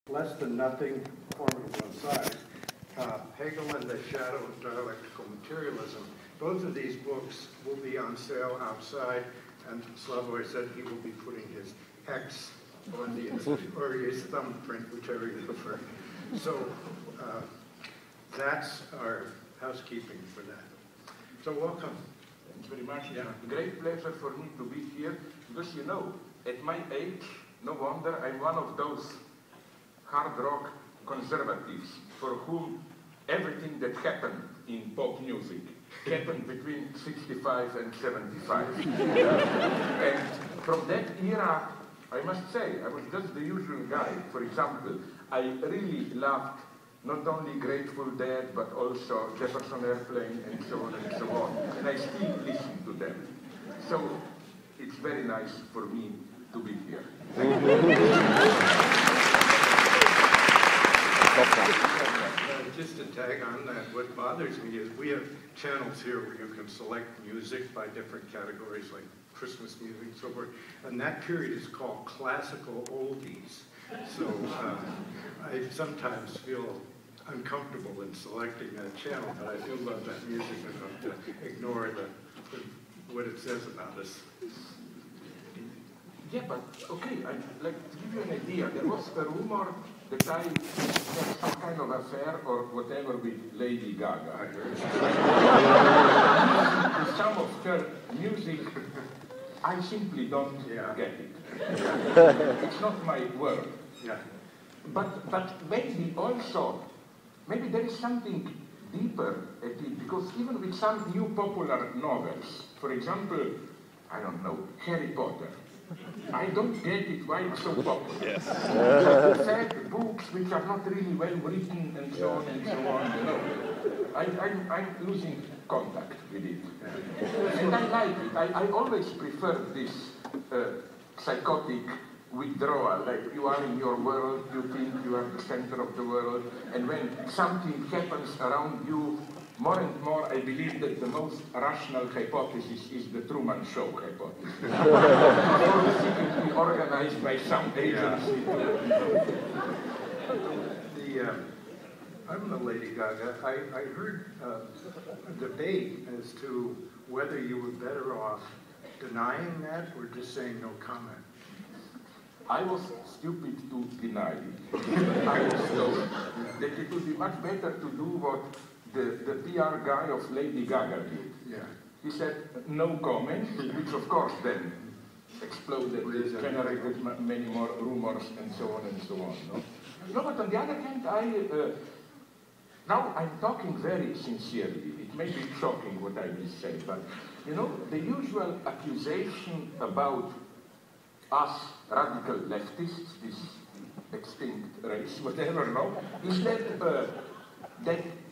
Less Than Nothing, Formidable Size, Hegel and the Shadow of Dialectical Materialism. Both of these books will be on sale outside, and Slavoj said he will be putting his X on the inside, or his thumbprint, whichever you prefer. So that's our housekeeping for that. So welcome. Thank you very much. Yeah. Great pleasure for me to be here, because you know, at my age, no wonder I'm one of those hard rock conservatives for whom everything that happened in pop music happened between 65 and 75. And from that era, I must say, I was just the usual guy. For example, I really loved not only Grateful Dead, but also Jefferson Airplane, and so on and so on. And I still listen to them. So it's very nice for me to be here. Thank you. Just to tag on that, what bothers me is we have channels here where you can select music by different categories, like Christmas music and so forth, and that period is called classical oldies. So I sometimes feel uncomfortable in selecting that channel, but I do love that music enough to ignore what it says about us. Yeah, but okay, I'd like to give you an idea. There was a rumor that I had some kind of affair or whatever with Lady Gaga. I heard. Some of her music, I simply don't get it. It's not my world. Yeah. But maybe also, maybe there is something deeper at it, because even with some new popular novels, for example, I don't know, Harry Potter, I don't get it why it's so popular. Yes. Sad books which are not really well written and so on and so on, you know. I'm losing contact with it. And I like it. I always prefer this psychotic withdrawal, like you are in your world, you think you are the center of the world, and when something happens around you, more and more I believe that the most rational hypothesis is the Truman Show hypothesis. Secretly organized by some agency. I'm the Lady Gaga. I heard a debate as to whether you were better off denying that or just saying no comment. I was stupid to deny it. I was told that it would be much better to do what the PR guy of Lady Gaga did. Yeah. He said, no comment, which of course then exploded, generated many more rumors and so on and so on. No, but on the other hand, now I'm talking very sincerely. It may be shocking what I will say, but you know, the usual accusation about us radical leftists, this extinct race, whatever, no, is that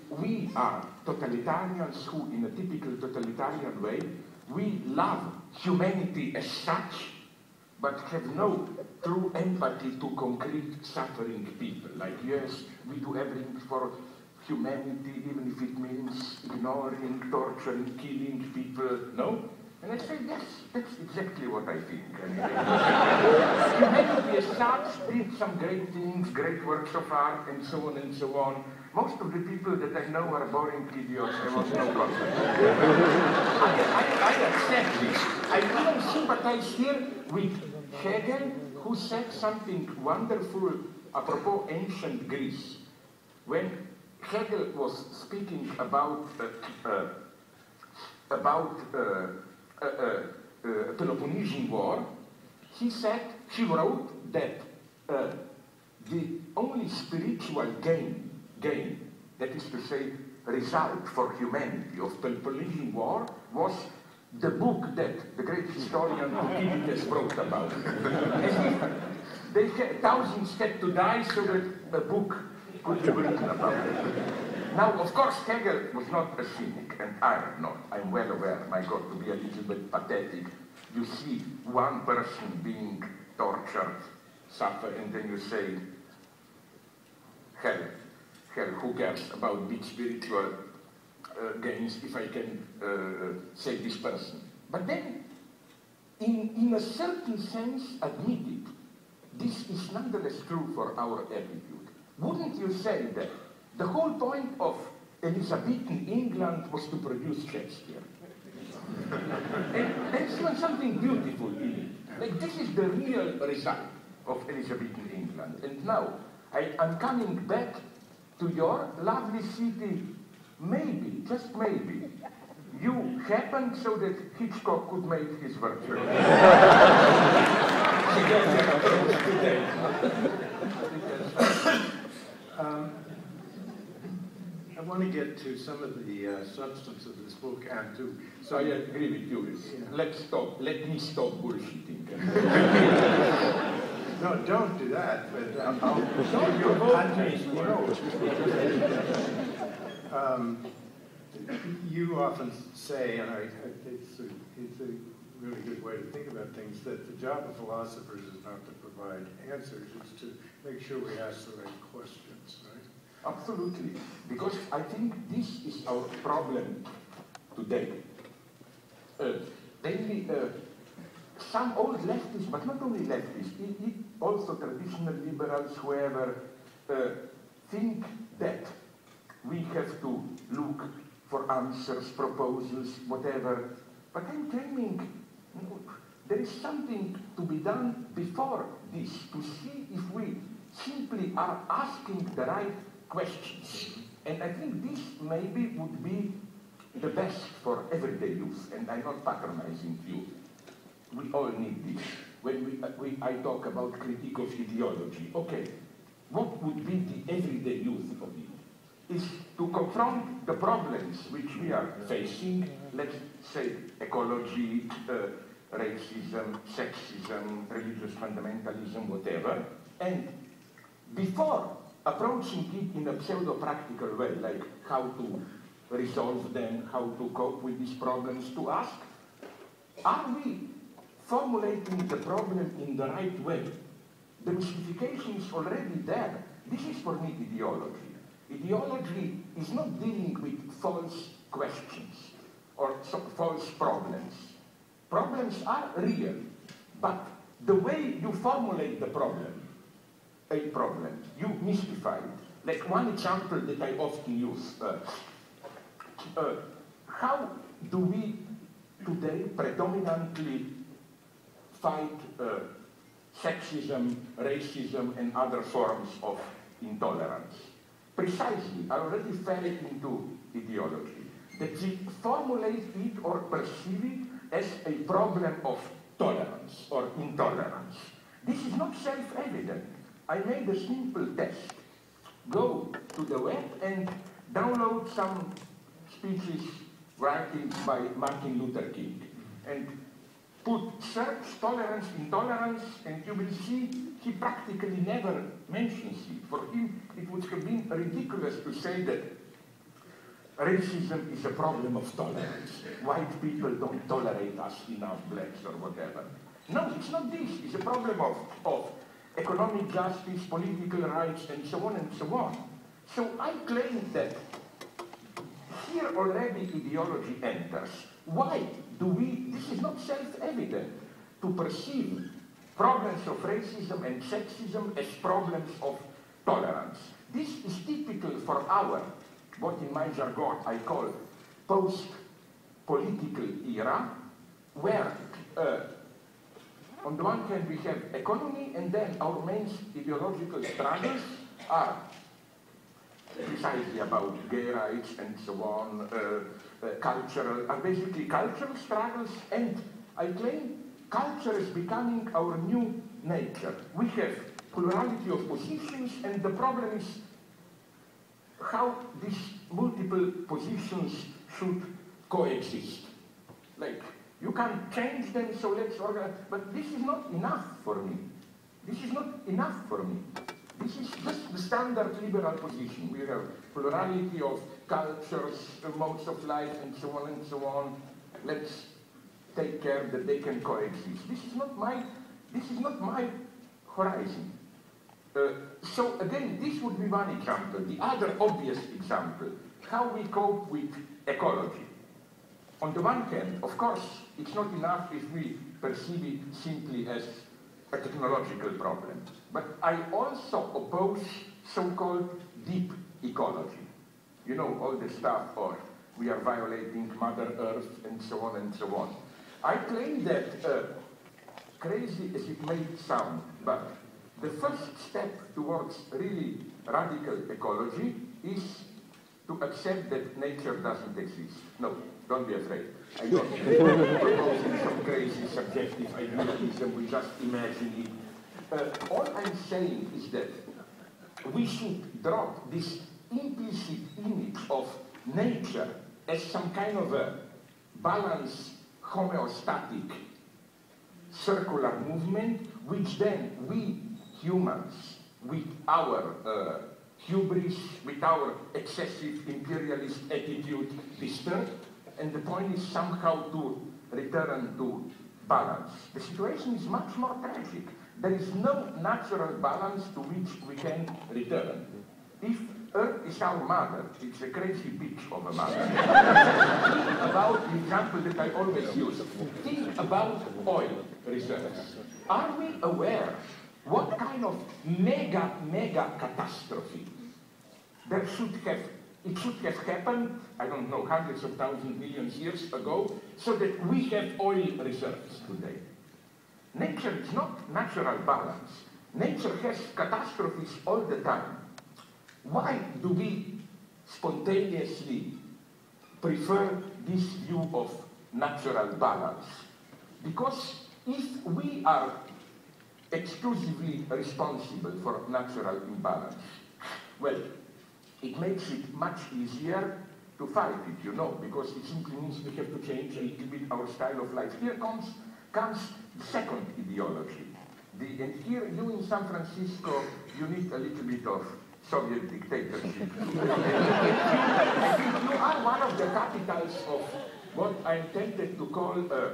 we are totalitarians who, in a typical totalitarian way, we love humanity as such, but have no true empathy to concrete suffering people. Like, yes, we do everything for humanity, even if it means ignoring, torturing, killing people, no? And I say, yes, that's exactly what I think. Humanity as such did some great things, great works of art, and so on and so on. Most of the people that I know are boring idiots. There was no contact. I accept this. I even sympathize here with Hegel, who said something wonderful apropos ancient Greece. When Hegel was speaking about Peloponnesian War, he wrote that the only spiritual gain, that is to say, result for humanity of Peloponnesian War was the book that the great historian Thucydides wrote about. Thousands had to die so that a book could be written about it. Now, of course, Hegel was not a cynic, and I am not. I'm well aware, my God, to be a little bit pathetic. You see one person being tortured, suffer, and then you say, hell, who cares about big spiritual gains if I can save this person? But then, in a certain sense, admit it, this is nonetheless true for our attitude. Wouldn't you say that the whole point of Elizabethan England was to produce Shakespeare? and there's even something beautiful in it. Like, this is the real result of Elizabethan England. And now, I'm coming back to your lovely city. Maybe, just maybe, you happened so that Hitchcock could make his virtue. I want to get to some of the substance of this book and to... So I agree with you. Let's stop. Let me stop bullshitting. No, don't do that, but Don't provoke me. You often say, and it's a really good way to think about things, that the job of philosophers is not to provide answers, it's to make sure we ask the right questions, right? Absolutely. Because I think this is our problem today. Some old leftists, but not only leftists, also traditional liberals, whoever, think that we have to look for answers, proposals, whatever. But I'm claiming there is something to be done before this, to see if we simply are asking the right questions. And I think this maybe would be the best for everyday use, and I'm not patronizing you. We all need this. When I talk about critique of ideology, okay, what would be the everyday use of it? Is to confront the problems which we are facing, let's say ecology, racism, sexism, religious fundamentalism, whatever, and before approaching it in a pseudo-practical way, like how to resolve them, how to cope with these problems, to ask, are we formulating the problem in the right way? The mystification is already there. This is for me ideology. Ideology is not dealing with false questions or false problems. Problems are real, but the way you formulate the problem, you mystify it. Like one example that I often use, how do we today predominantly fight sexism, racism, and other forms of intolerance? Precisely, I already fell into ideology, that we formulate it or perceive it as a problem of tolerance or intolerance. This is not self-evident. I made a simple test. Go to the web and download some speeches, writings by Martin Luther King, and put search tolerance, intolerance, and you will see he practically never mentions it. For him, it would have been ridiculous to say that racism is a problem of tolerance. White people don't tolerate us enough, blacks or whatever. No, it's not this. It's a problem of economic justice, political rights, and so on and so on. So I claim that here already ideology enters. Why do we, this is not self-evident, to perceive problems of racism and sexism as problems of tolerance? This is typical for our, what in my jargon I call post-political era, where on the one hand we have economy, and then our main ideological struggles are precisely about gay rights and so on, are basically cultural struggles, and I claim culture is becoming our new nature. We have plurality of positions, and the problem is how these multiple positions should coexist. Like, you can't change them, so let's organize, but this is not enough for me. This is not enough for me. This is just the standard liberal position. We have plurality of cultures, modes of life, and so on and so on. Let's take care that they can coexist. This is not my horizon. So again, this would be one example. The other obvious example, how we cope with ecology. On the one hand, of course, it's not enough if we perceive it simply as a technological problem. But I also oppose so-called deep ecology. You know, all the stuff, or we are violating Mother Earth, and so on and so on. I claim that, crazy as it may sound, but the first step towards really radical ecology is to accept that nature doesn't exist. No, don't be afraid. I don't propose some crazy subjective idealism, we just imagine it. All I'm saying is that we should drop this implicit image of nature as some kind of a balanced, homeostatic, circular movement, which then we humans, with our hubris, with our excessive imperialist attitude, disturb. And the point is somehow to return to balance. The situation is much more tragic. There is no natural balance to which we can return. If Earth is our mother, it's a crazy bitch of a mother. Think about the example that I always use. Think about oil reserves. Are we aware what kind of mega catastrophe there should have? It should have happened, I don't know, hundreds of thousands, millions years ago, so that we have oil reserves today. Nature is not natural balance. Nature has catastrophes all the time. Why do we spontaneously prefer this view of natural balance? Because if we are exclusively responsible for natural imbalance, well, it makes it much easier to fight it, you know, because it simply means we have to change a little bit our style of life. Here comes the second ideology. And here, you in San Francisco, you need a little bit of Soviet dictatorship. I think you are one of the capitals of what I'm tempted to call a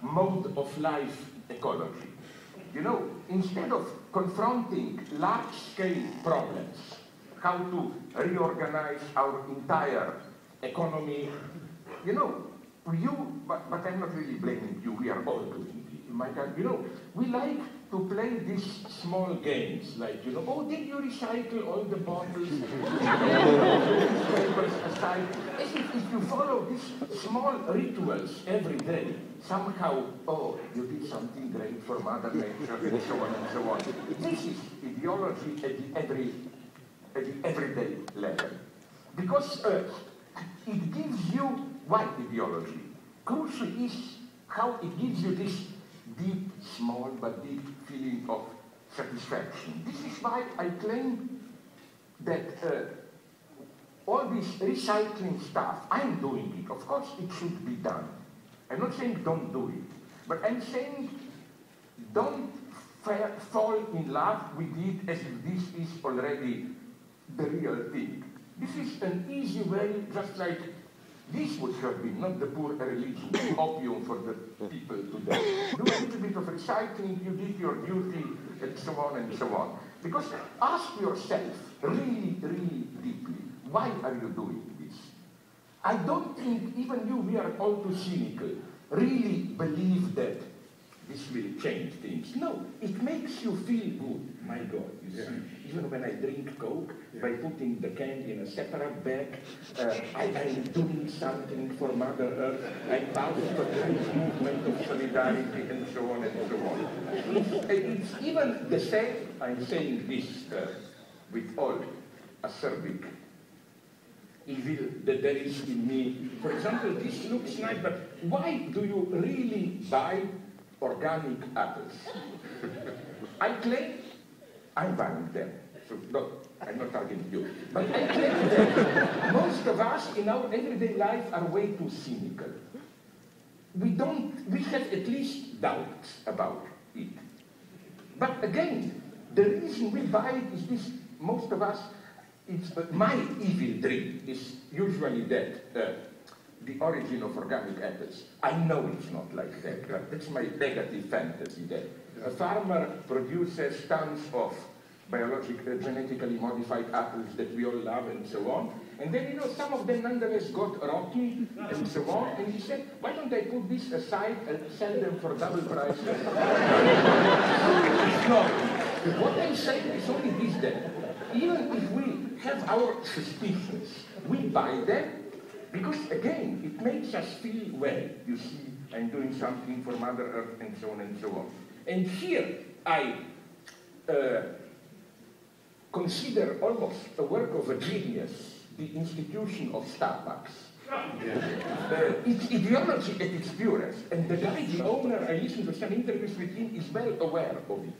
mode of life ecology. You know, instead of confronting large-scale problems, how to reorganize our entire economy, you know, but I'm not really blaming you, we are all doing it. In my time, you know, we like to play these small games, like, you know, oh, did you recycle all the bottles? Papers aside. As if you follow these small rituals every day, somehow, oh, you did something great for Mother Nature, and so on and so on. This is ideology at the everyday level. Because it gives you, why ideology? Crucial is how it gives you this deep, small, but deep feeling of satisfaction. This is why I claim that all this recycling stuff, I'm doing it. Of course, it should be done. I'm not saying don't do it, but I'm saying don't fall in love with it as if this is already the real thing. This is an easy way, just like this would have been, not the poor religion, the opium for the people today. Do a little bit of recycling, you did your duty, and so on and so on. Because ask yourself, really, really deeply, why are you doing this? I don't think even you, we are all too cynical, really believe that this will change things. No, it makes you feel good. My God, you see, even when I drink Coke, by putting the can in a separate bag, I'm doing something for Mother Earth. I'm part of a kind of movement of solidarity, and so on and so on. It's even the same, I'm saying this with all acerbic evil that there is in me. For example, this looks nice, but why do you really buy organic apples? I claim I'm buying them. So no, I'm not targeting you. But I claim that most of us in our everyday life are way too cynical. We have at least doubts about it. But again, the reason we buy it is this, most of us, my evil dream is usually that the origin of organic apples. I know it's not like that, but that's my negative fantasy that a farmer produces tons of genetically modified apples that we all love and so on. And then, some of them nonetheless got rocky and so on. And he said, why don't I put this aside and sell them for double price? No. What I'm saying is only this then. Even if we have our suspicions, we buy them because, again, it makes us feel well. You see, I'm doing something for Mother Earth and so on and so on. And here I consider almost a work of a genius, the institution of Starbucks. Its ideology at its purest, and the guy, the owner, I listened to some interviews with him, is well aware of it.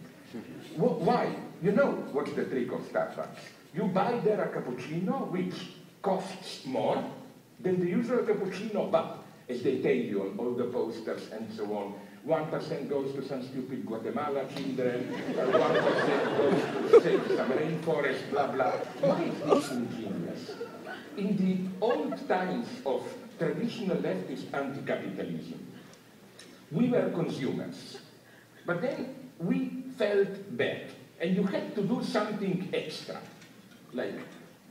Why? You know what's the trick of Starbucks. You buy there a cappuccino which costs more than the usual cappuccino, but as they tell you on all the posters and so on, 1% goes to some stupid Guatemala children, 1% goes to save some rainforest, blah, blah. Why is this ingenious? In the old times of traditional leftist anti-capitalism, we were consumers. But then we felt bad, and you had to do something extra, like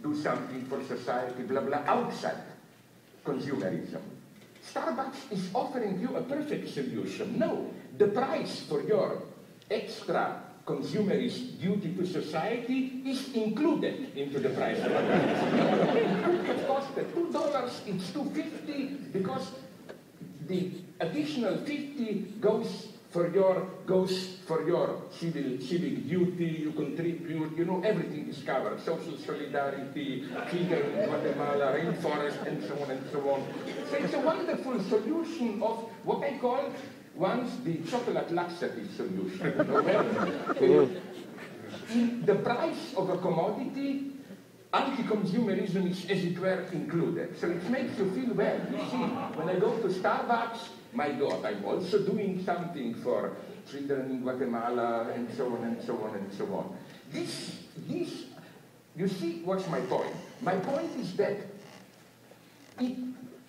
do something for society, blah, blah, outside consumerism. Starbucks is offering you a perfect solution. No, the price for your extra consumerist duty to society is included into the price of a cup. It could have costed $2, it's $2.50 because the additional 50 goes for your civic duty, you contribute, everything is covered. Social solidarity, children in Guatemala, rainforest, and so on and so on. So it's a wonderful solution of what I call once the chocolate laxative solution. In the price of a commodity, anti-consumerism is, as it were, included. So it makes you feel well. You see, when I go to Starbucks, my God, I'm also doing something for children in Guatemala, and so on and so on and so on. This, you see, what's my point? My point is that it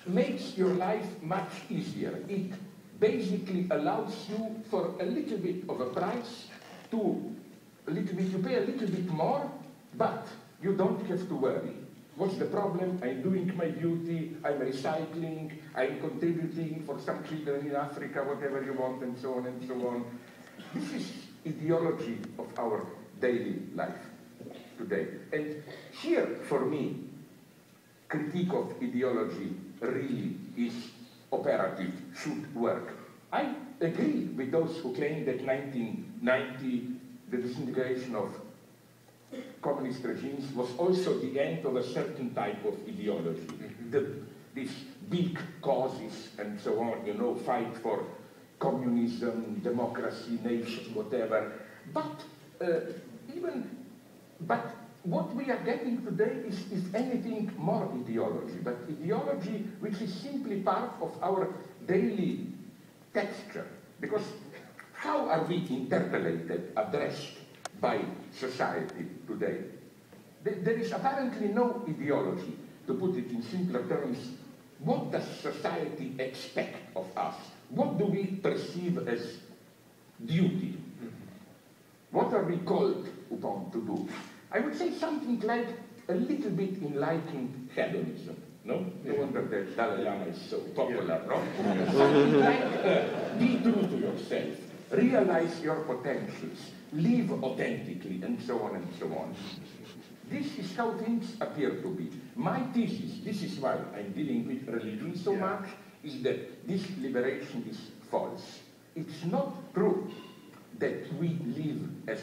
makes your life much easier. It basically allows you for a little bit of a price you pay a little bit more, but you don't have to worry. What's the problem? I'm doing my duty, I'm recycling, I'm contributing for some children in Africa, whatever you want, and so on and so on. This is ideology of our daily life today. And here, for me, critique of ideology really is operative, should work. I agree with those who claim that 1990, the disintegration of communist regimes was also the end of a certain type of ideology. These big causes and so on, fight for communism, democracy, nation, whatever. But what we are getting today is, if anything, more ideology, but ideology which is simply part of our daily texture. Because how are we interpolated, addressed by society today? There is apparently no ideology. To put it in simpler terms, what does society expect of us? What do we perceive as duty? What are we called upon to do? I would say something like a little bit enlightened hedonism. No wonder that Dalai Lama is so popular, no? Something like be true to yourself, realize your potentials, live authentically, and so on and so on. This is how things appear to be. My thesis, this is why I'm dealing with religion so much, is that this liberation is false. It's not true that we live, as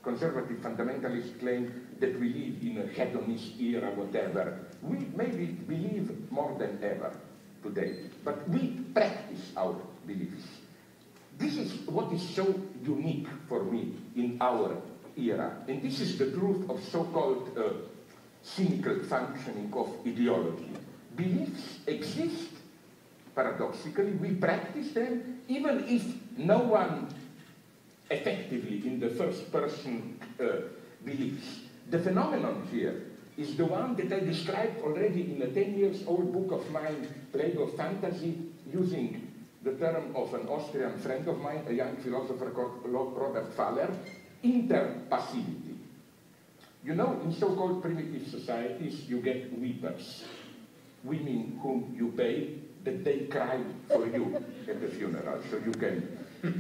conservative fundamentalists claim, that we live in a hedonist era, whatever. We maybe believe more than ever today, but we practice our beliefs. This is what is so unique for me in our era, and this is the truth of so-called cynical functioning of ideology. Beliefs exist, paradoxically, we practice them, even if no one effectively in the first person believes. The phenomenon here is the one that I described already in a 10 years old book of mine, Plague of Fantasy, using the term of an Austrian friend of mine, a young philosopher called Robert Faller, interpassivity. You know, in so-called primitive societies, you get weepers, women whom you pay that they cry for you at the funeral, so you can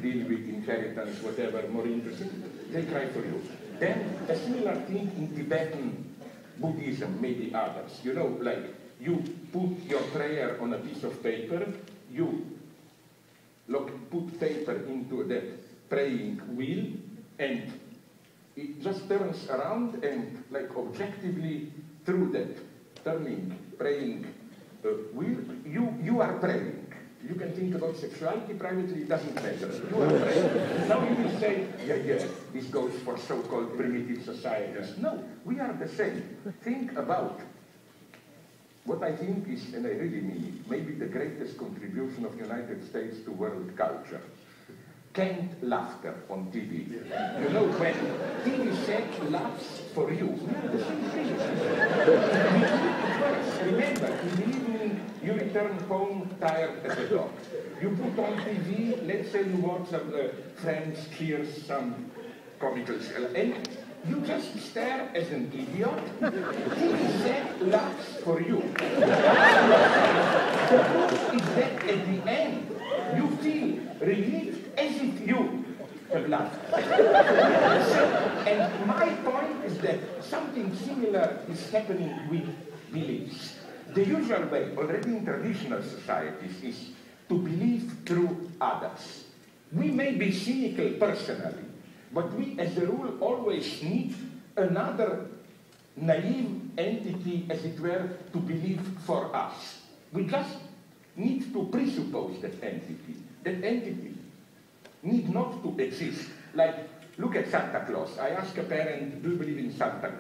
deal with inheritance, whatever, more interesting. They cry for you. Then a similar thing in Tibetan Buddhism, maybe others. You know, like you put your prayer on a piece of paper, you put paper into that praying wheel, and it just turns around and, like, objectively through that turning, praying wheel, you are praying. You can think about sexuality privately, it doesn't matter. You are praying. Now you will say, yeah, this goes for so-called primitive societies. No, we are the same. Think about what I think is, and I really mean it, maybe the greatest contribution of the United States to world culture. Canned laughter on TV. You know, when TV set laughs for you, we are the same thing. It works. Remember, in the evening, you return home tired as a dog. You put on TV, let's say you watch some Friends, Cheers, some comical show, and you just stare as an idiot. TV set laughs for you. The proof is that at the end, you feel relieved as if you have laughed. And my point is that something similar is happening with beliefs. The usual way, already in traditional societies, is to believe through others. We may be cynical personally, but we, as a rule, always need another naive entity, as it were, to believe for us. We just need to presuppose that entity. That entity need not to exist. Like, look at Santa Claus. I ask a parent, do you believe in Santa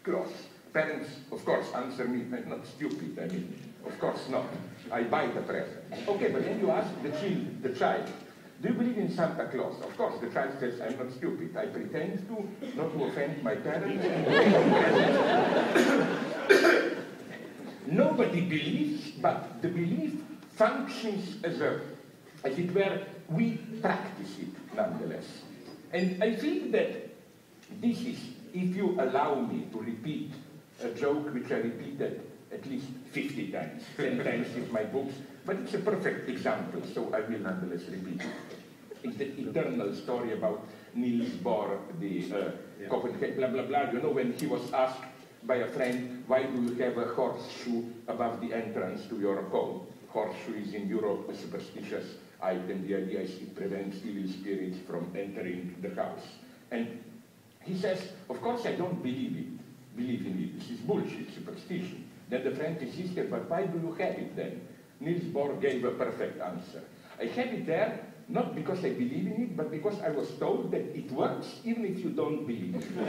Claus? Parents, of course, answer me, I'm not stupid, I mean, of course not. I buy the present. Okay, but then you ask the child, do you believe in Santa Claus? Of course, the child says, I'm not stupid. I pretend to, not to offend my parents. Nobody believes, but the belief functions as it were, we practice it nonetheless. And I think that this is, if you allow me to repeat a joke which I repeated at least 50 times, 10 times in my books, but it's a perfect example, so I will nonetheless repeat it. It's the eternal story about Niels Bohr, the Copenhagen, blah, blah, blah. You know, when he was asked by a friend, why do you have a horseshoe above the entrance to your home? Horseshoe is in Europe a superstitious item. The idea is it prevents evil spirits from entering the house. And he says, of course I don't believe in it. This is bullshit, superstition. Then the friend insisted, but why do you have it then? Niels Bohr gave a perfect answer. I have it there not because I believe in it, but because I was told that it works even if you don't believe in it. You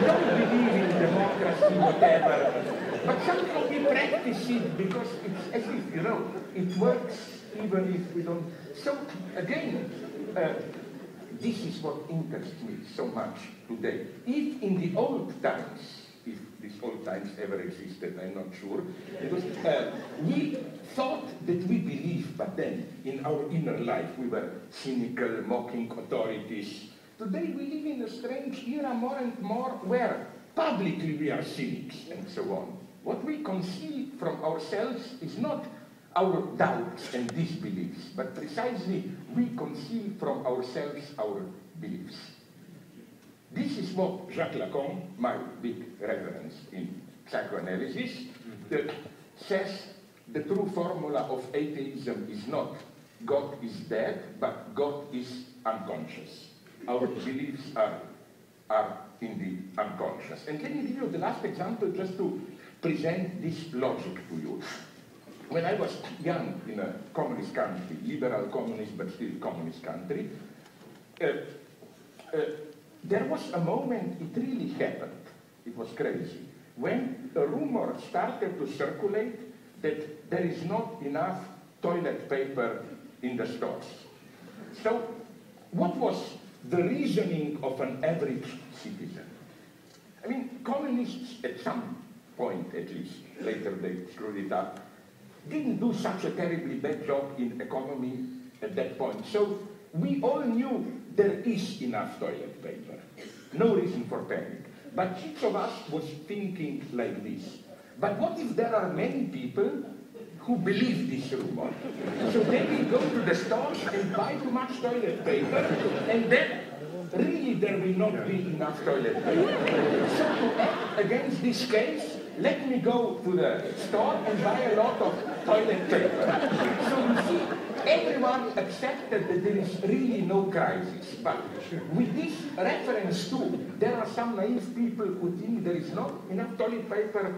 don't believe in democracy, whatever, but somehow we practice it because it's as if, you know, it works even if we don't. So again, this is what interests me so much today. If in the old times, if these old times ever existed, I'm not sure, because we thought that we believed, but then in our inner life we were cynical, mocking authorities. Today we live in a strange era more and more where publicly we are cynics and so on. What we conceal from ourselves is not our doubts and disbeliefs, but precisely we conceal from ourselves our beliefs. This is what Jacques Lacan, my big reference in psychoanalysis, says the true formula of atheism is not God is dead, but God is unconscious. Our beliefs are in the unconscious. And let me give you the last example just to present this logic to you. When I was young in a communist country, liberal communist but still communist country, there was a moment, it really happened, it was crazy, when a rumor started to circulate that there is not enough toilet paper in the stores. So, what was the reasoning of an average citizen? I mean, communists at some point at least, later they screwed it up, didn't do such a terribly bad job in economy at that point. So we all knew there is enough toilet paper. no reason for panic. But each of us was thinking like this. But what if there are many people who believe this rumor? So they will go to the stores and buy too much toilet paper, and then really there will not be enough toilet paper. So to act against this case, let me go to the store and buy a lot of toilet paper. So you see, everyone accepted that there is really no crisis. But with this reference too, there are some naive people who think there is not enough toilet paper.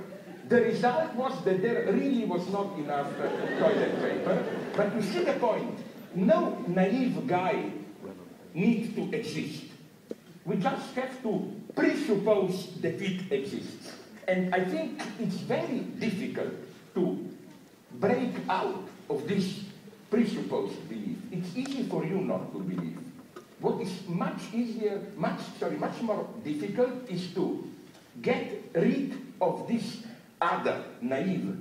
The result was that there really was not enough toilet paper. But you see the point. No naive guy needs to exist. We just have to presuppose that it exists. And I think it's very difficult to break out of this presupposed belief. It's easy for you not to believe. What is much more difficult is to get rid of this other naive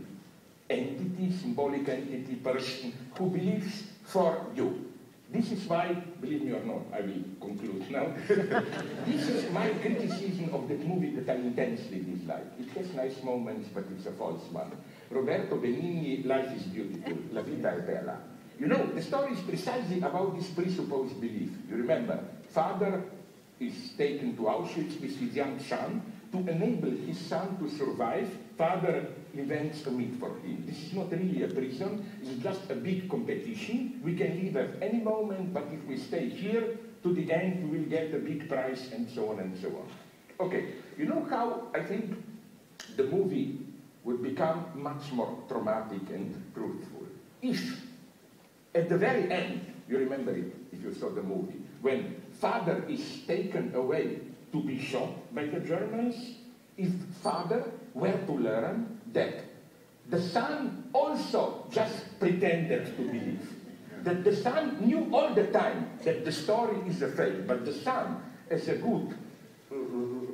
entity, symbolic entity, person who believes for you. This is why, believe me or not, I will conclude now. This is my criticism of that movie that I intensely dislike. It has nice moments, but it's a false one. Roberto Benigni, Life is Beautiful, La Vita è Bella. You know, the story is precisely about this presupposed belief. You remember, father is taken to Auschwitz with his young son. To enable his son to survive, father invents a meat for him. This is not really a prison, it's just a big competition. We can leave at any moment, but if we stay here, to the end we will get a big prize, and so on and so on. Okay, you know how I think the movie would become much more traumatic and truthful if, at the very end, you remember it if you saw the movie, when father is taken away to be shot by the Germans, if father were to learn that the son also just pretended to believe, that the son knew all the time that the story is a fake, but the son, as a good,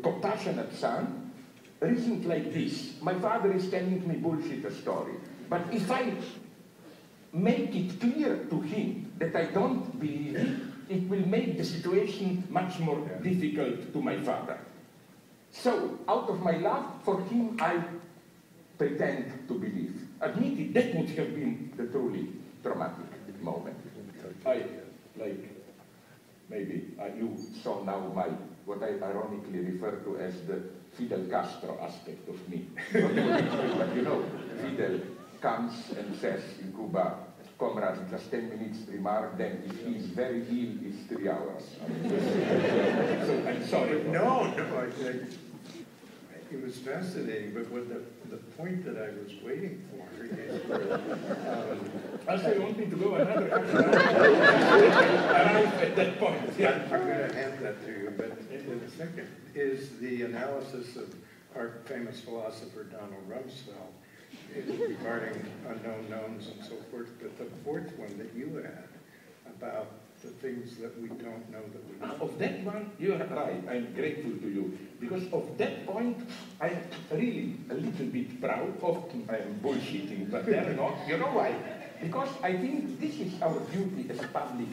compassionate son, reasoned like this: my father is telling me bullshit a story, but if I make it clear to him that I don't believe it, it will make the situation much more difficult to my father. So, out of my love for him, I pretend to believe. Admitted, that would have been the truly traumatic moment. You saw now what I ironically refer to as the Fidel Castro aspect of me. But you know, Fidel comes and says in Cuba, comrade, just 10 minutes remark, then if he is very ill, it's 3 hours. So I'm sorry. No, it was fascinating, but what the point that I was waiting for is I want me to go another arrive at that point. Yeah. I'm going to hand that to you, but in a second, is the analysis of our famous philosopher Donald Rumsfeld regarding unknown knowns and so forth, but the fourth one that you had about the things that we don't know that we know. Of that one, you are right. I'm grateful to you. Because of that point, I'm really a little bit proud. Often I'm bullshitting, but they're not. You know why? Because I think this is our duty as public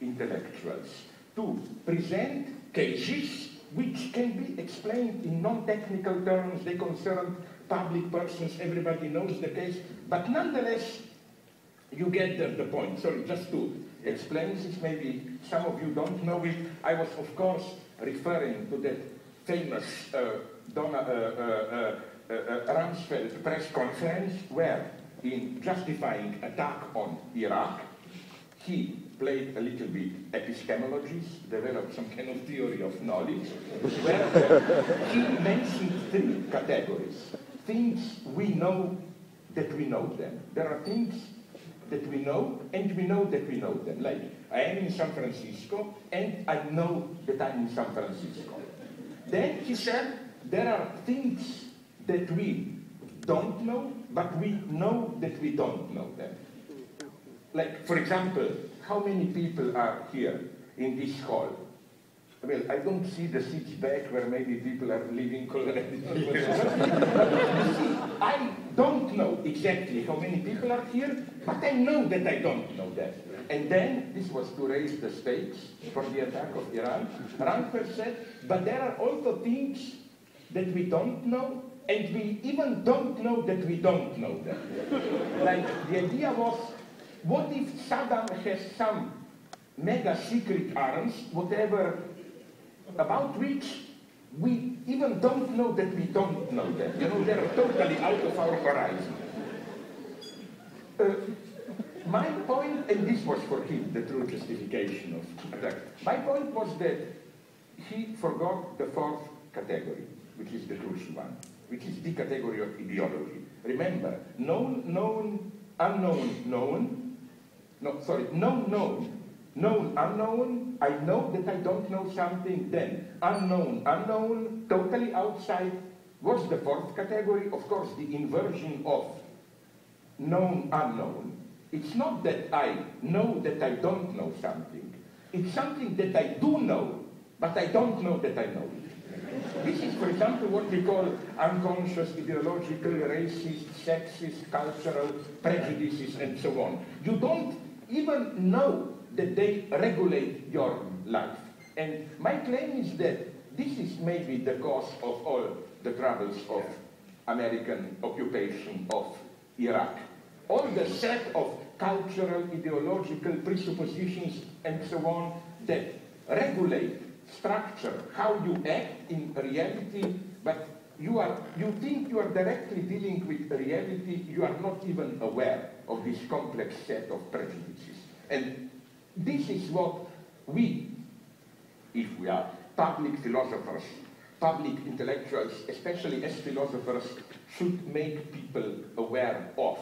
intellectuals, to present cases which can be explained in non-technical terms. They concern public persons, everybody knows the case, but nonetheless, you get the point. Sorry, just to explain this, maybe some of you don't know it. I was, of course, referring to that famous Rumsfeld press conference where, in justifying attack on Iraq, he played a little bit epistemologist, developed some kind of theory of knowledge, where he mentioned 3 categories. Things we know that we know them. There are things that we know, and we know that we know them. Like, I am in San Francisco, and I know that I'm in San Francisco. Then he said, there are things that we don't know, but we know that we don't know them. Like, for example, how many people are here in this hall? Well, I don't see the seats back where maybe people are living already. I don't know exactly how many people are here, but I know that I don't know that. And then, this was to raise the stakes for the attack of Iran, Frankfurt said, but there are also things that we don't know, and we even don't know that we don't know them. Like, the idea was, what if Saddam has some mega secret arms, whatever, about which we even don't know that we don't know them. You know, they're totally out of our horizon. My point, and this was for him the true justification of attack, my point was that he forgot the fourth category, which is the crucial one, which is the category of ideology. Remember, known, known, unknown, known, known, unknown, I know that I don't know something, then unknown, unknown, totally outside. What's the fourth category? Of course, the inversion of known, unknown. It's not that I know that I don't know something. It's something that I do know, but I don't know that I know it. This is, for example, what we call unconscious, ideological, racist, sexist, cultural prejudices, and so on. You don't even know that they regulate your life. And my claim is that this is maybe the cause of all the troubles of American occupation of Iraq. All the set of cultural, ideological presuppositions and so on that regulate, structure how you act in reality, but you think you are directly dealing with reality, you are not even aware of this complex set of prejudices. And this is what we, if we are public philosophers, public intellectuals, especially as philosophers, should make people aware of.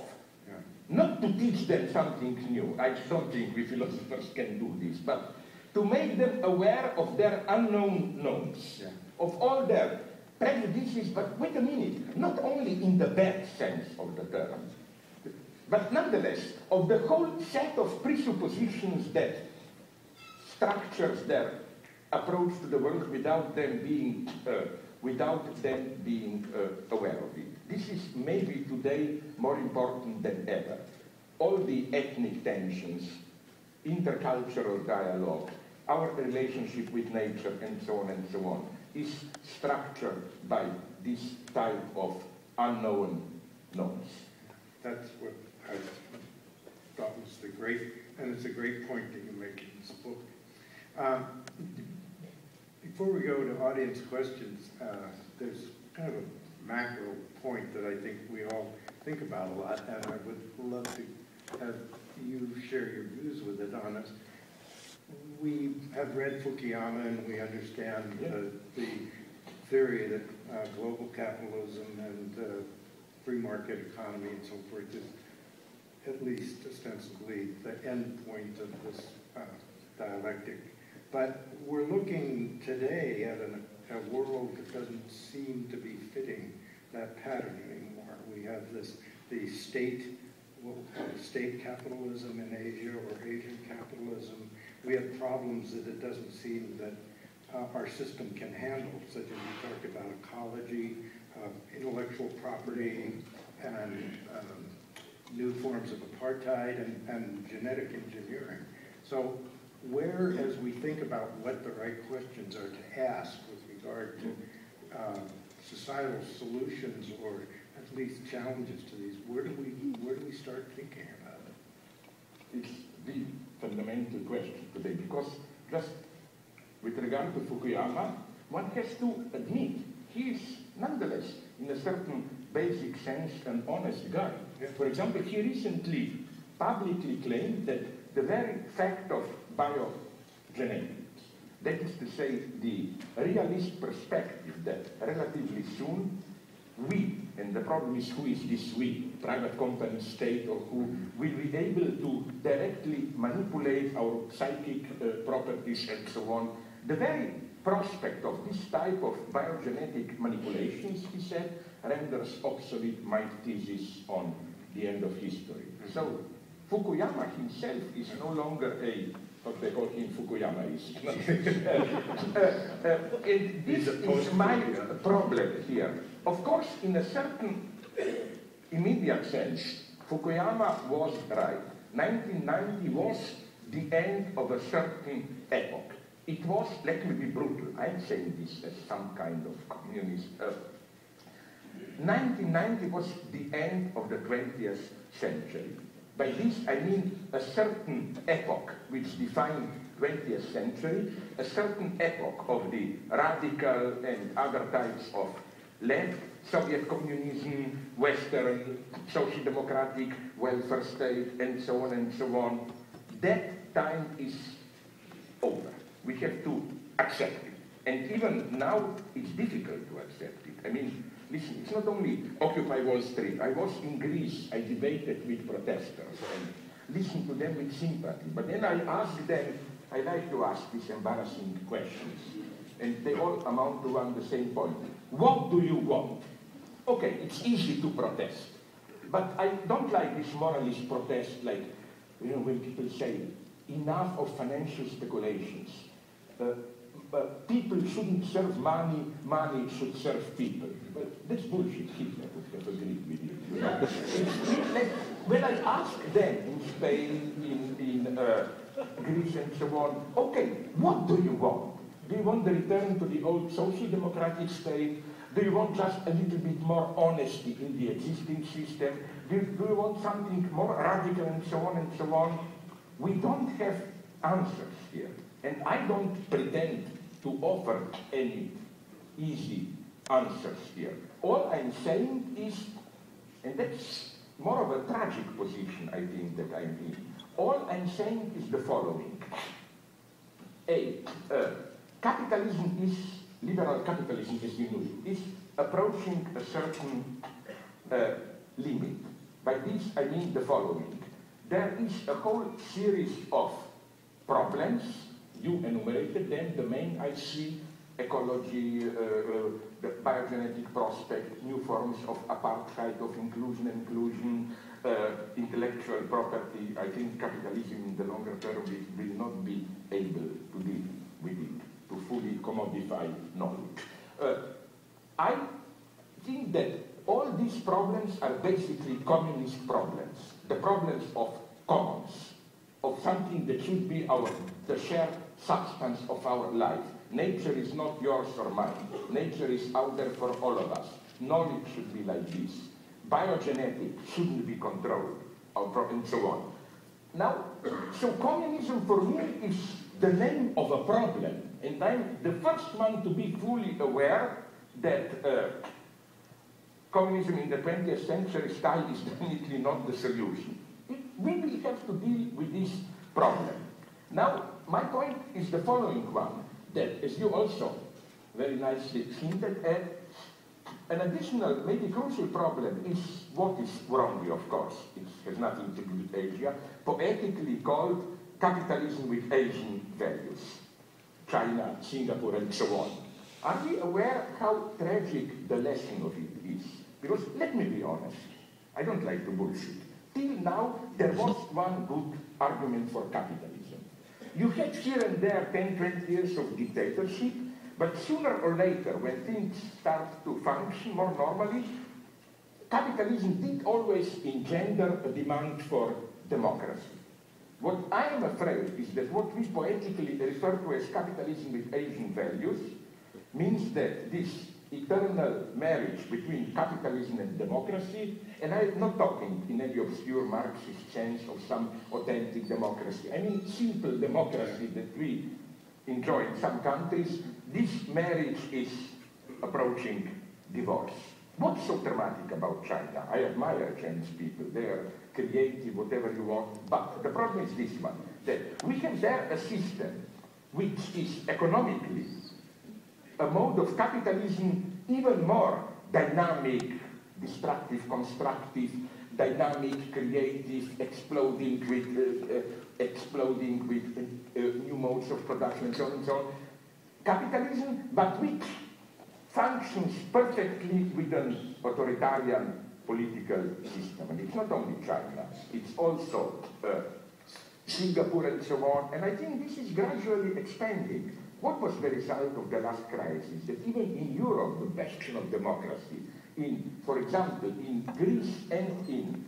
Not to teach them something new. I don't think we philosophers can do this, but to make them aware of their unknown knowns, of all their prejudices, but wait a minute, not only in the bad sense of the term, but nonetheless, of the whole set of presuppositions that structures their approach to the world without them being aware of it. This is maybe today more important than ever. All the ethnic tensions, intercultural dialogue, our relationship with nature, and so on, is structured by this type of unknown knowns. That's what I thought was the great, and it's a great point that you make in this book. Before we go to audience questions, there's kind of a macro point that I think we all think about a lot, and I would love to have you share your views with it on us. We have read Fukuyama, and we understand the theory that global capitalism and free market economy and so forth is at least ostensibly the end point of this dialectic. But we're looking today at a world that doesn't seem to be fitting that pattern anymore. We have the state capitalism in Asia or Asian capitalism. We have problems that it doesn't seem that our system can handle, such as you talked about ecology, intellectual property, and new forms of apartheid and genetic engineering. So where, as we think about what the right questions are to ask with regard to societal solutions or at least challenges to these, where do we start thinking about it? It's the fundamental question today, because just with regard to Fukuyama, one has to admit he is nonetheless, in a certain basic sense, an honest guy. For example, he recently publicly claimed that the very fact of biogenetics, that is to say, the realist perspective that relatively soon we, and the problem is who is this we, private company, state, or who, will be able to directly manipulate our psychic properties and so on. The very prospect of this type of biogenetic manipulations, he said, renders obsolete my thesis on the end of history. So Fukuyama himself is no longer what they call him Fukuyamaist. This is my problem here. Of course, in a certain immediate sense, Fukuyama was right. 1990 was the end of a certain epoch. It was, let me be brutal, I'm saying this as some kind of communist. 1990 was the end of the 20th century. By this I mean a certain epoch which defined 20th century, a certain epoch of the radical and other types of left, Soviet communism, Western, social democratic welfare state, and so on and so on. That time is over. We have to accept it. And even now, it's difficult to accept it. I mean, listen, it's not only Occupy Wall Street. I was in Greece, I debated with protesters and listened to them with sympathy. But then I asked them, I like to ask these embarrassing questions, and they all amount to one the same point. What do you want? Okay, it's easy to protest, but I don't like this moralist protest, like, you know, when people say, enough of financial speculations. People shouldn't serve money, money should serve people. But that's bullshit. Hitler would have agreed with you. You know? When I asked them in Spain, in Greece and so on, okay, what do you want? Do you want the return to the old social democratic state? Do you want just a little bit more honesty in the existing system? Do you want something more radical and so on and so on? We don't have answers here. And I don't pretend to offer any easy answers here. All I'm saying is, and that's more of a tragic position, I think, that I'm in. All I'm saying is the following. Capitalism is, liberal capitalism, as you know, is approaching a certain limit. By this, I mean the following. There is a whole series of problems. You enumerated them. The main I see, ecology, the biogenetic prospect, new forms of apartheid, of inclusion, intellectual property. I think capitalism in the longer term will not be able to deal with it, to fully commodify knowledge. I think that all these problems are basically communist problems, the problems of commons, of something that should be the shared substance of our life. Nature is not yours or mine. Nature is out there for all of us. Knowledge should be like this. Biogenetic shouldn't be controlled, and so on. Now, so communism for me is the name of a problem, and I'm the first one to be fully aware that communism in the 20th century style is definitely not the solution. We will have to deal with this problem. Now, my point is the following one, that as you also very nicely hinted at, an additional, maybe crucial problem is what is wrongly, of course, it has nothing to do with Asia, poetically called capitalism with Asian values, China, Singapore, and so on. Are we aware how tragic the lesson of it is? Because let me be honest, I don't like to bullshit. Till now, there was one good argument for capitalism. You had here and there 10, 20 years of dictatorship, but sooner or later, when things start to function more normally, capitalism did always engender a demand for democracy. What I am afraid is that what we poetically refer to as capitalism with Asian values means that this eternal marriage between capitalism and democracy, and I'm not talking in any obscure Marxist sense of some authentic democracy, I mean simple democracy that we enjoy in some countries, this marriage is approaching divorce. What's so dramatic about China? I admire Chinese people, they're creative, whatever you want, but the problem is this one, that we have there a system which is economically a mode of capitalism even more dynamic, destructive, constructive, dynamic, creative, exploding with new modes of production and so on and so on. Capitalism, but which functions perfectly with an authoritarian political system. And it's not only China, it's also Singapore and so on. And I think this is gradually expanding. What was the result of the last crisis? That even in Europe, the bastion of democracy, for example, in Greece and in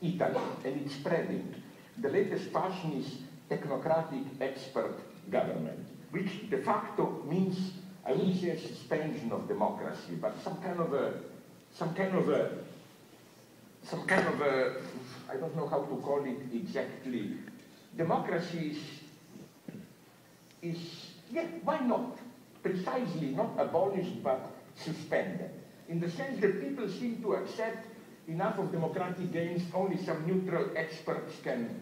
Italy, and it's spreading. The latest fashion is technocratic expert government, which de facto means, I wouldn't say a suspension of democracy, but some kind of a, I don't know how to call it exactly. Democracy is, yeah, why not? Precisely not abolished, but suspended. In the sense that people seem to accept enough of democratic gains, only some neutral experts can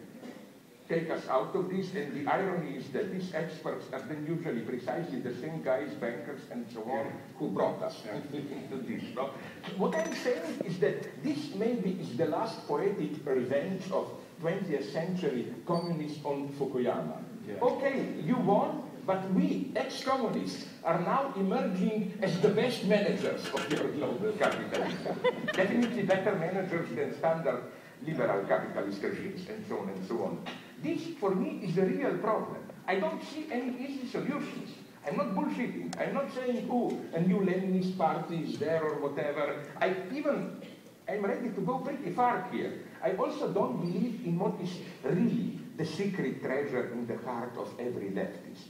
take us out of this, and the irony is that these experts are then usually precisely the same guys, bankers and so on, who brought us into this. No? What I'm saying is that this maybe is the last poetic revenge of 20th century communists on Fukuyama. Yeah. Okay, you won, but we, ex-communists, are now emerging as the best managers of your global capitalism. Definitely better managers than standard liberal capitalist regimes, and so on and so on. This, for me, is the real problem. I don't see any easy solutions. I'm not bullshitting. I'm not saying, oh, a new Leninist party is there or whatever. I'm ready to go pretty far here. I also don't believe in what is really the secret treasure in the heart of every leftist.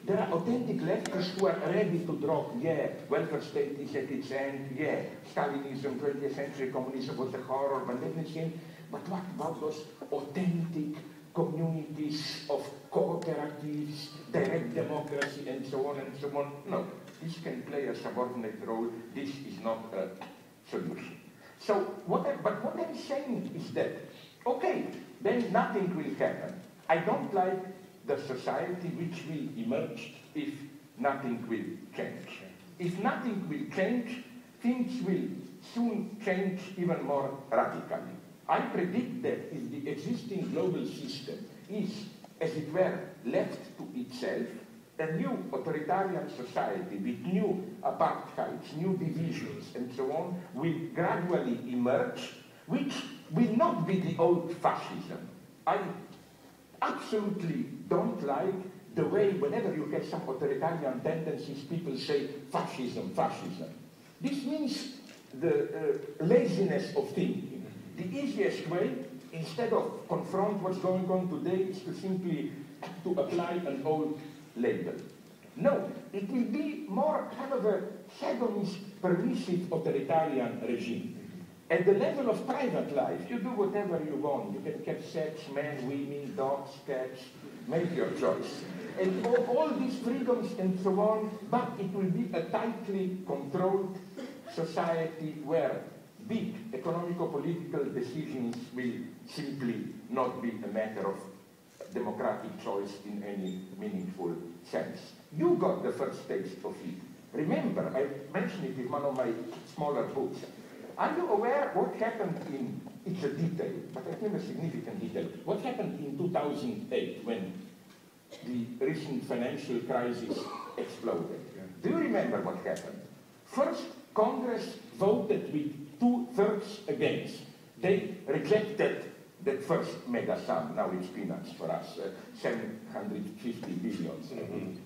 There are authentic leftists who are ready to drop, yeah, welfare state is at its end, yeah, Stalinism, 20th century communism was a horror, but let me say, but what about those authentic communities of cooperatives, direct democracy, and so on and so on? No, this can play a subordinate role. This is not a solution. So, what I'm saying is that, okay, then nothing will happen. I don't like the society which will emerge if nothing will change. If nothing will change, things will soon change even more radically. I predict that if the existing global system is, as it were, left to itself, a new authoritarian society with new apartheids, new divisions, and so on, will gradually emerge, which will not be the old fascism. I absolutely don't like the way, whenever you have some authoritarian tendencies, people say fascism, fascism. This means the laziness of thinking. The easiest way, instead of confront what's going on today, is to simply to apply an old label. No, it will be more kind of a hedonist, permissive authoritarian regime. At the level of private life, you do whatever you want. You can have sex, men, women, dogs, cats, make your choice. And all these freedoms and so on, but it will be a tightly controlled society where big economico-political decisions will simply not be a matter of democratic choice in any meaningful sense. You got the first taste of it. Remember, I mentioned it in one of my smaller books. Are you aware what happened in, it's a detail, but I think a significant detail, what happened in 2008 when the recent financial crisis exploded? Do you remember what happened? First, Congress voted with 2/3 against. They rejected that first mega sum, now it's peanuts for us, 750 billion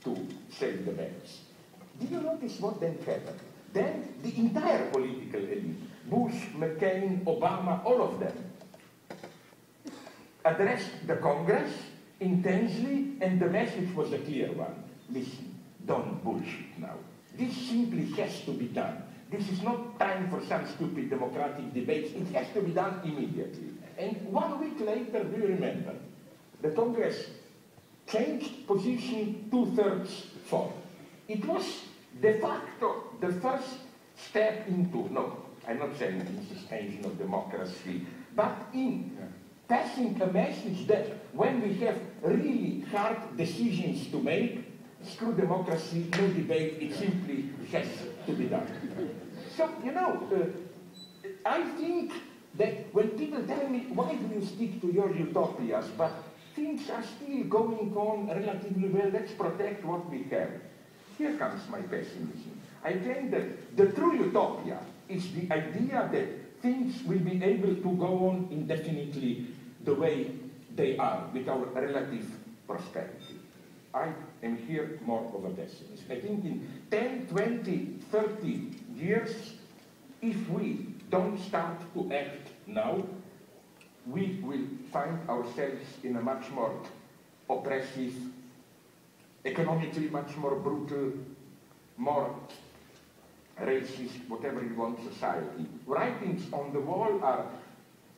to save the banks. Did you notice what then happened? Then the entire political elite, Bush, McCain, Obama, all of them, addressed the Congress intensely, and the message was a clear one. Listen, don't bullshit now. This simply has to be done. This is not time for some stupid democratic debates. It has to be done immediately. And 1 week later, do you remember? The Congress changed position 2/3 for. It was de facto the first step into, no, I'm not saying in suspension of democracy, but in passing a message that when we have really hard decisions to make, screw democracy, no debate, it simply has to be done. So, you know, I think that when people tell me, why do you stick to your utopias, but things are still going on relatively well, let's protect what we have. Here comes my pessimism. I claim that the true utopia is the idea that things will be able to go on indefinitely the way they are, with our relative prosperity. I am here more of a pessimist. I think in 10, 20, 30 years, if we don't start to act now, we will find ourselves in a much more oppressive, economically much more brutal, more racist, whatever you want, society. Writings on the wall are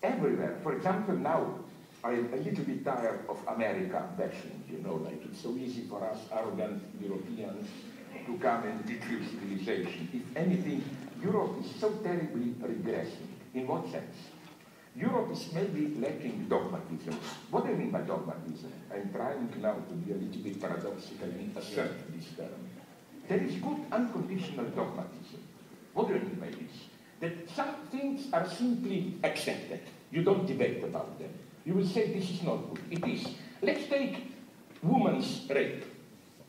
everywhere. For example, now I'm a little bit tired of America bashing, you know, like it's so easy for us arrogant Europeans to come and declare civilization. If anything, Europe is so terribly regressing. In what sense? Europe is maybe lacking dogmatism. What do I mean by dogmatism? I'm trying now to be a little bit paradoxical and assert this term. There is good unconditional dogmatism. What do I mean by this? That some things are simply accepted. You don't debate about them. You will say this is not good. It is. Let's take women's rape.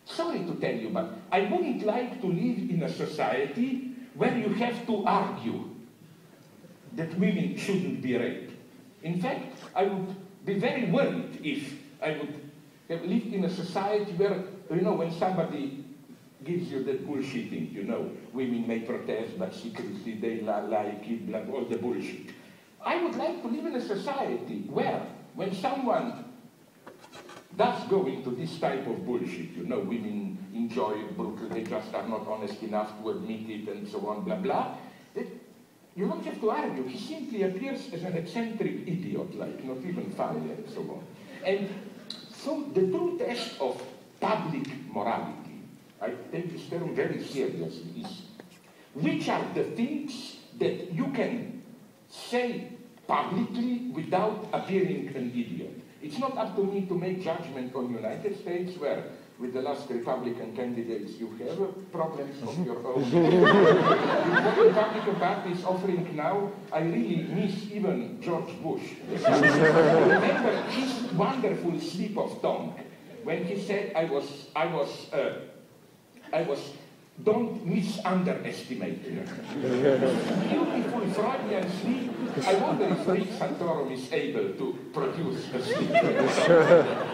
Sorry to tell you, but I wouldn't like to live in a society where you have to argue that women shouldn't be raped. In fact, I would be very worried if I would have lived in a society where, you know, when somebody gives you that bullshitting, you know, women may protest, but secretly they like it, blah, all the bullshit. I would like to live in a society where, when someone does go into this type of bullshit, you know, women enjoy it brutal, they just are not honest enough to admit it, and so on, blah, blah, that you don't have to argue. He simply appears as an eccentric idiot, like, not even funny, and so on. And so the true test of public morality, I take this term very seriously, is which are the things that you can say publicly without appearing an idiot. It's not up to me to make judgment on the United States, where with the last Republican candidates you have problems of your own. What the Republican Party is offering now, I really miss even George Bush. Remember his wonderful slip of tongue when he said, I was don't misunderestimate me. Beautiful Freudian slip. I wonder if Rick Santorum is able to produce a slip.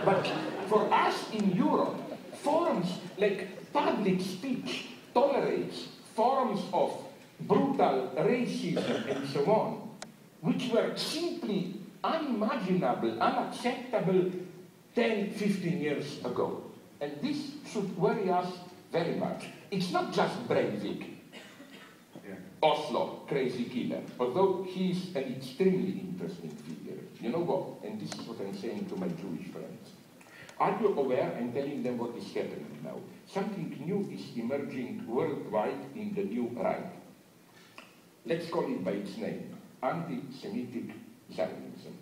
But for us in Europe, forms like public speech tolerates forms of brutal racism and so on, which were simply unimaginable, unacceptable 10, 15 years ago. And this should worry us very much. It's not just Breivik, Oslo, crazy killer, although he's an extremely interesting figure. You know what? And this is what I'm saying to my Jewish friends. Are you aware? I'm telling them what is happening now. Something new is emerging worldwide in the new right. Let's call it by its name, anti-Semitic Zionism.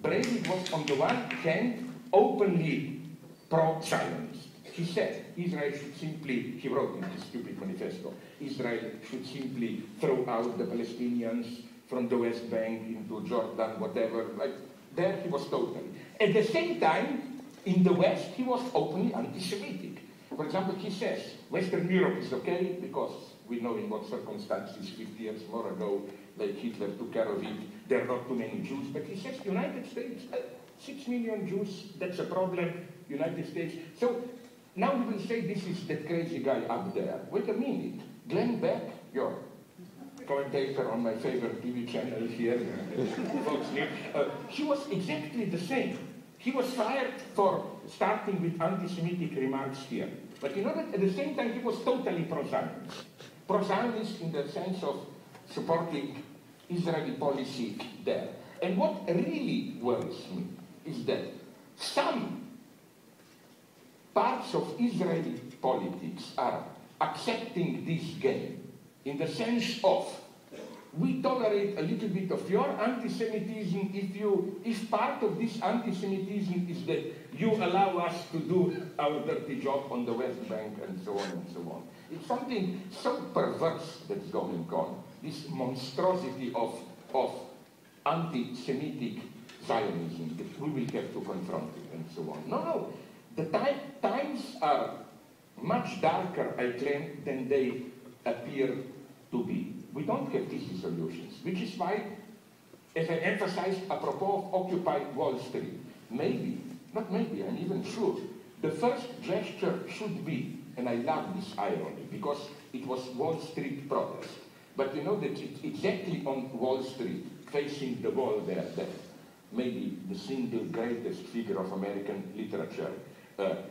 Breivik was on the one hand openly pro-Zionist. He said Israel should simply, he wrote in his stupid manifesto, Israel should simply throw out the Palestinians from the West Bank into Jordan, whatever. Like, there he was totally. At the same time, in the West, he was openly anti-Semitic. For example, he says Western Europe is okay because we know in what circumstances 50 years more ago, like Hitler took care of it, there are not too many Jews. But he says United States, 6 million Jews, that's a problem, United States. So now you will say this is that crazy guy up there. Wait a minute. Glenn Beck, your commentator on my favorite TV channel here, Fox News, he was exactly the same. He was fired for starting with anti-Semitic remarks here. But you know that at the same time he was totally pro-Zionist. Pro-Zionist in the sense of supporting Israeli policy there. And what really worries me is that some parts of Israeli politics are accepting this game in the sense of we tolerate a little bit of your anti-Semitism if part of this anti-Semitism is that you allow us to do our dirty job on the West Bank and so on and so on. It's something so perverse that's going on, this monstrosity of anti-Semitic Zionism that we will have to confront it and so on. No. The times are much darker, I claim, than they appear to be. We don't have easy solutions, which is why, as I emphasized apropos of Occupy Wall Street, maybe, not maybe, I'm even sure, the first gesture should be, and I love this irony, because it was Wall Street protest, but you know that it's exactly on Wall Street, facing the wall there, that maybe the single greatest figure of American literature,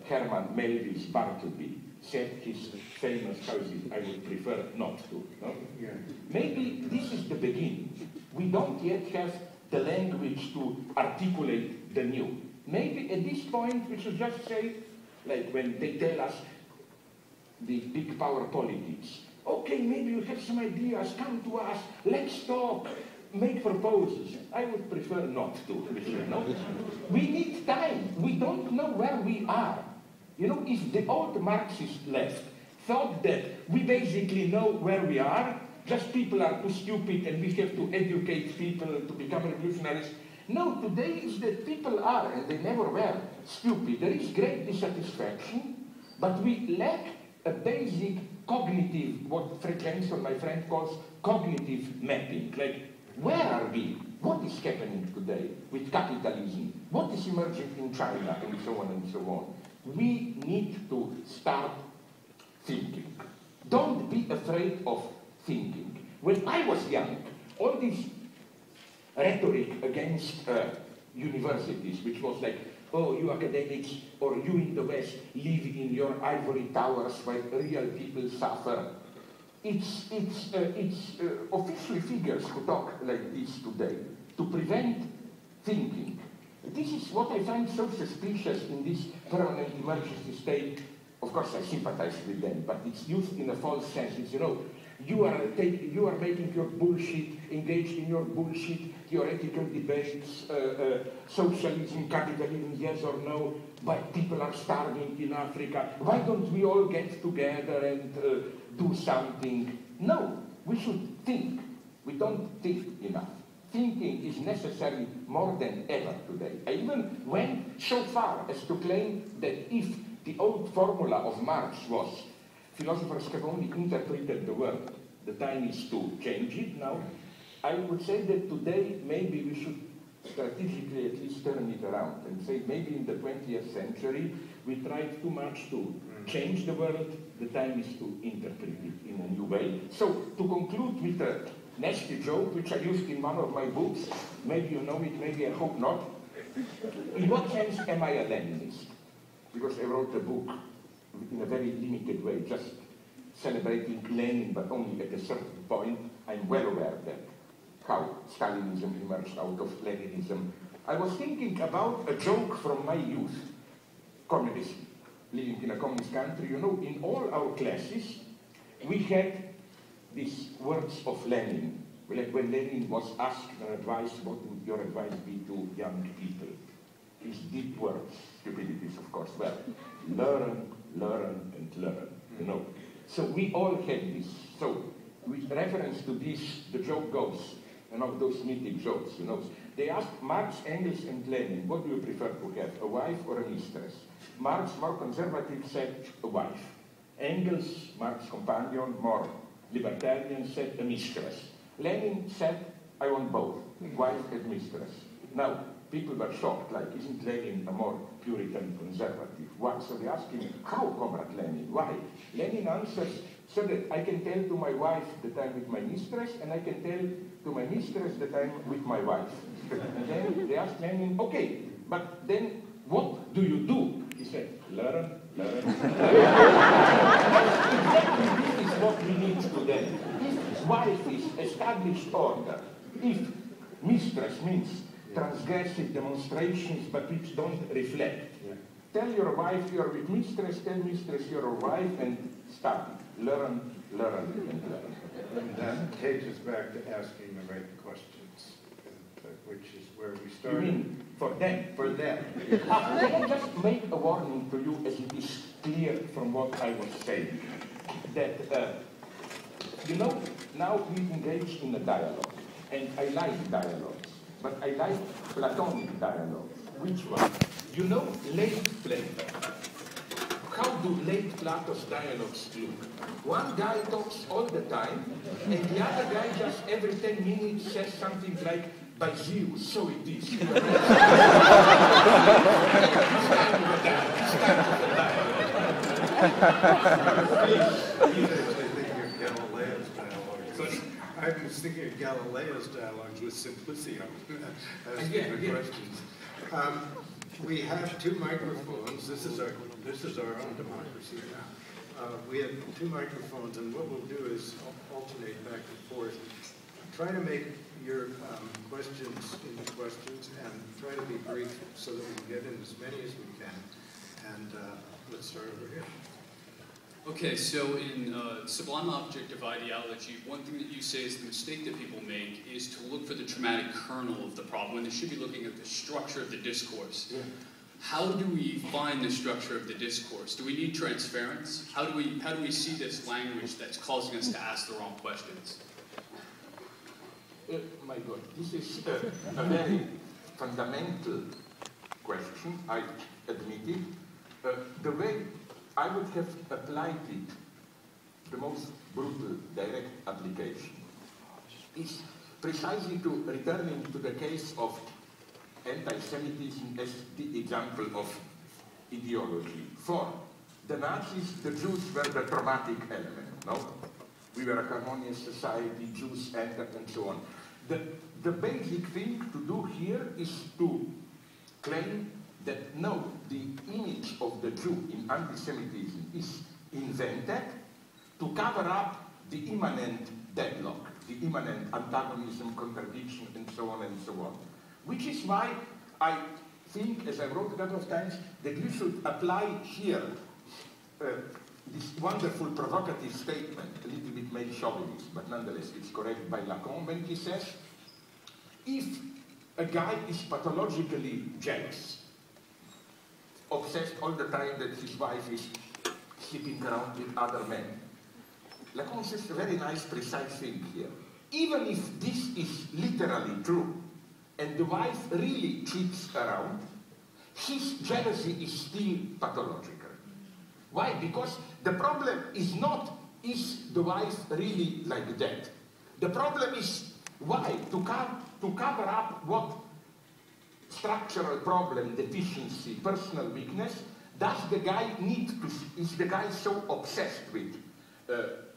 Herman Melville's Bartleby, said his famous houses, I would prefer not to. No? Yeah. Maybe this is the beginning. We don't yet have the language to articulate the new. Maybe at this point we should just say, like when they tell us the big power politics, okay, maybe you have some ideas, come to us, let's talk, make proposals. I would prefer not to, no? We need time. We don't know where we are. You know, if the old Marxist left thought that we basically know where we are, just people are too stupid and we have to educate people to become revolutionaries. No, today is that people are, and they never were, stupid. There is great dissatisfaction, but we lack a basic cognitive, what Fred Jensen, my friend, calls cognitive mapping. Like, where are we? What is happening today with capitalism? What is emerging in China, and so on and so on? We need to start thinking. Don't be afraid of thinking. When I was young, all this rhetoric against universities, which was like, oh, you academics, or you in the West live in your ivory towers while real people suffer. It's official figures who talk like this today to prevent thinking. This is what I find so suspicious in this permanent emergency state. Of course, I sympathize with them, but it's used in a false sense. It's, you know, you are making your bullshit, engaged in your bullshit, theoretical debates, socialism, capitalism, yes or no, but people are starving in Africa. Why don't we all get together and do something? No, we should think. We don't think enough. Thinking is necessary more than ever today. I even went so far as to claim that if the old formula of Marx was philosophers have only interpreted the world, the time is to change it now, I would say that today maybe we should strategically at least turn it around and say maybe in the 20th century we tried too much to change the world, the time is to interpret it in a new way. So to conclude with a nasty joke which I used in one of my books, maybe you know it, maybe I hope not. In what sense am I a Leninist? Because I wrote a book in a very limited way, just celebrating Lenin, but only at a certain point. I'm well aware that how Stalinism emerged out of Leninism. I was thinking about a joke from my youth, communism, living in a communist country. You know, in all our classes, we had these words of Lenin. Like when Lenin was asked for advice, what would your advice be to young people? These deep words, stupidities, of course. Well, learn, learn, and learn, you know. So we all had this. So with reference to this, the joke goes, and of those mythic jokes, you know. They asked Marx, Engels, and Lenin, what do you prefer to have, a wife or a mistress? Marx, more conservative, said a wife. Engels, Marx's companion, more libertarian, said a mistress. Lenin said, I want both, wife and mistress. Now, people were shocked, like, isn't Lenin a more Puritan conservative? Why? So they asked him, how, Comrade Lenin? Why? Lenin answers, so that I can tell to my wife that I'm with my mistress, and I can tell to my mistress that I'm with my wife. And then they asked Lenin, okay, but then what do you do? He said, learn, learn, learn. Exactly this is what we need today. If wife is established order, if mistress means transgressive demonstrations but which don't reflect. Yeah. Tell your wife you're with mistress, tell mistress you're a wife, and study. Learn, learn, and learn. And that takes us back to asking the right questions, which is where we started. You mean for them? For them. Can I just make a warning to you as it is clear from what I was saying? That, you know, now we engage in a dialogue, and I like dialogues. But I like Platonic dialogue. Which one? You know, late Plato. How do late Plato's dialogues look? One guy talks all the time, and the other guy just every 10 minutes says something like, by Zeus, so it is. It's kind of a dialogue. It's kind of a dialogue. I think you're Galileo's dialogue. Sorry? I I was thinking of Galileo's dialogues with Simplicio as the questions. We have two microphones. This is our own democracy now. We have two microphones, and what we'll do is alternate back and forth. Try to make your questions into questions, and try to be brief so that we can get in as many as we can. And let's start over here. Okay, so in Sublime Objective Ideology, one thing that you say is the mistake that people make is to look for the traumatic kernel of the problem when they should be looking at the structure of the discourse. Yeah. How do we find the structure of the discourse? Do we need transference? How do we see this language that's causing us to ask the wrong questions? My God, this is a very fundamental question, I admit it. The way I would have applied it, the most brutal direct application, is precisely to returning to the case of anti-Semitism as the example of ideology. For the Nazis, the Jews were the traumatic element, no? We were a harmonious society, Jews entered, and so on. The basic thing to do here is to claim that no, the image of the Jew in anti-Semitism is invented to cover up the immanent deadlock, the immanent antagonism, contradiction, and so on and so on. Which is why I think, as I wrote a couple of times, that you should apply here this wonderful provocative statement, a little bit male chauvinist, but nonetheless it's correct, by Lacan, when he says, if a guy is pathologically jealous, obsessed all the time that his wife is sleeping around with other men, Lacan says a very nice, precise thing here. Even if this is literally true, and the wife really cheats around, his jealousy is still pathological. Why? Because the problem is not, is the wife really like that? The problem is, why? To cover up what structural problem, deficiency, personal weakness, does the guy need to, is the guy so obsessed with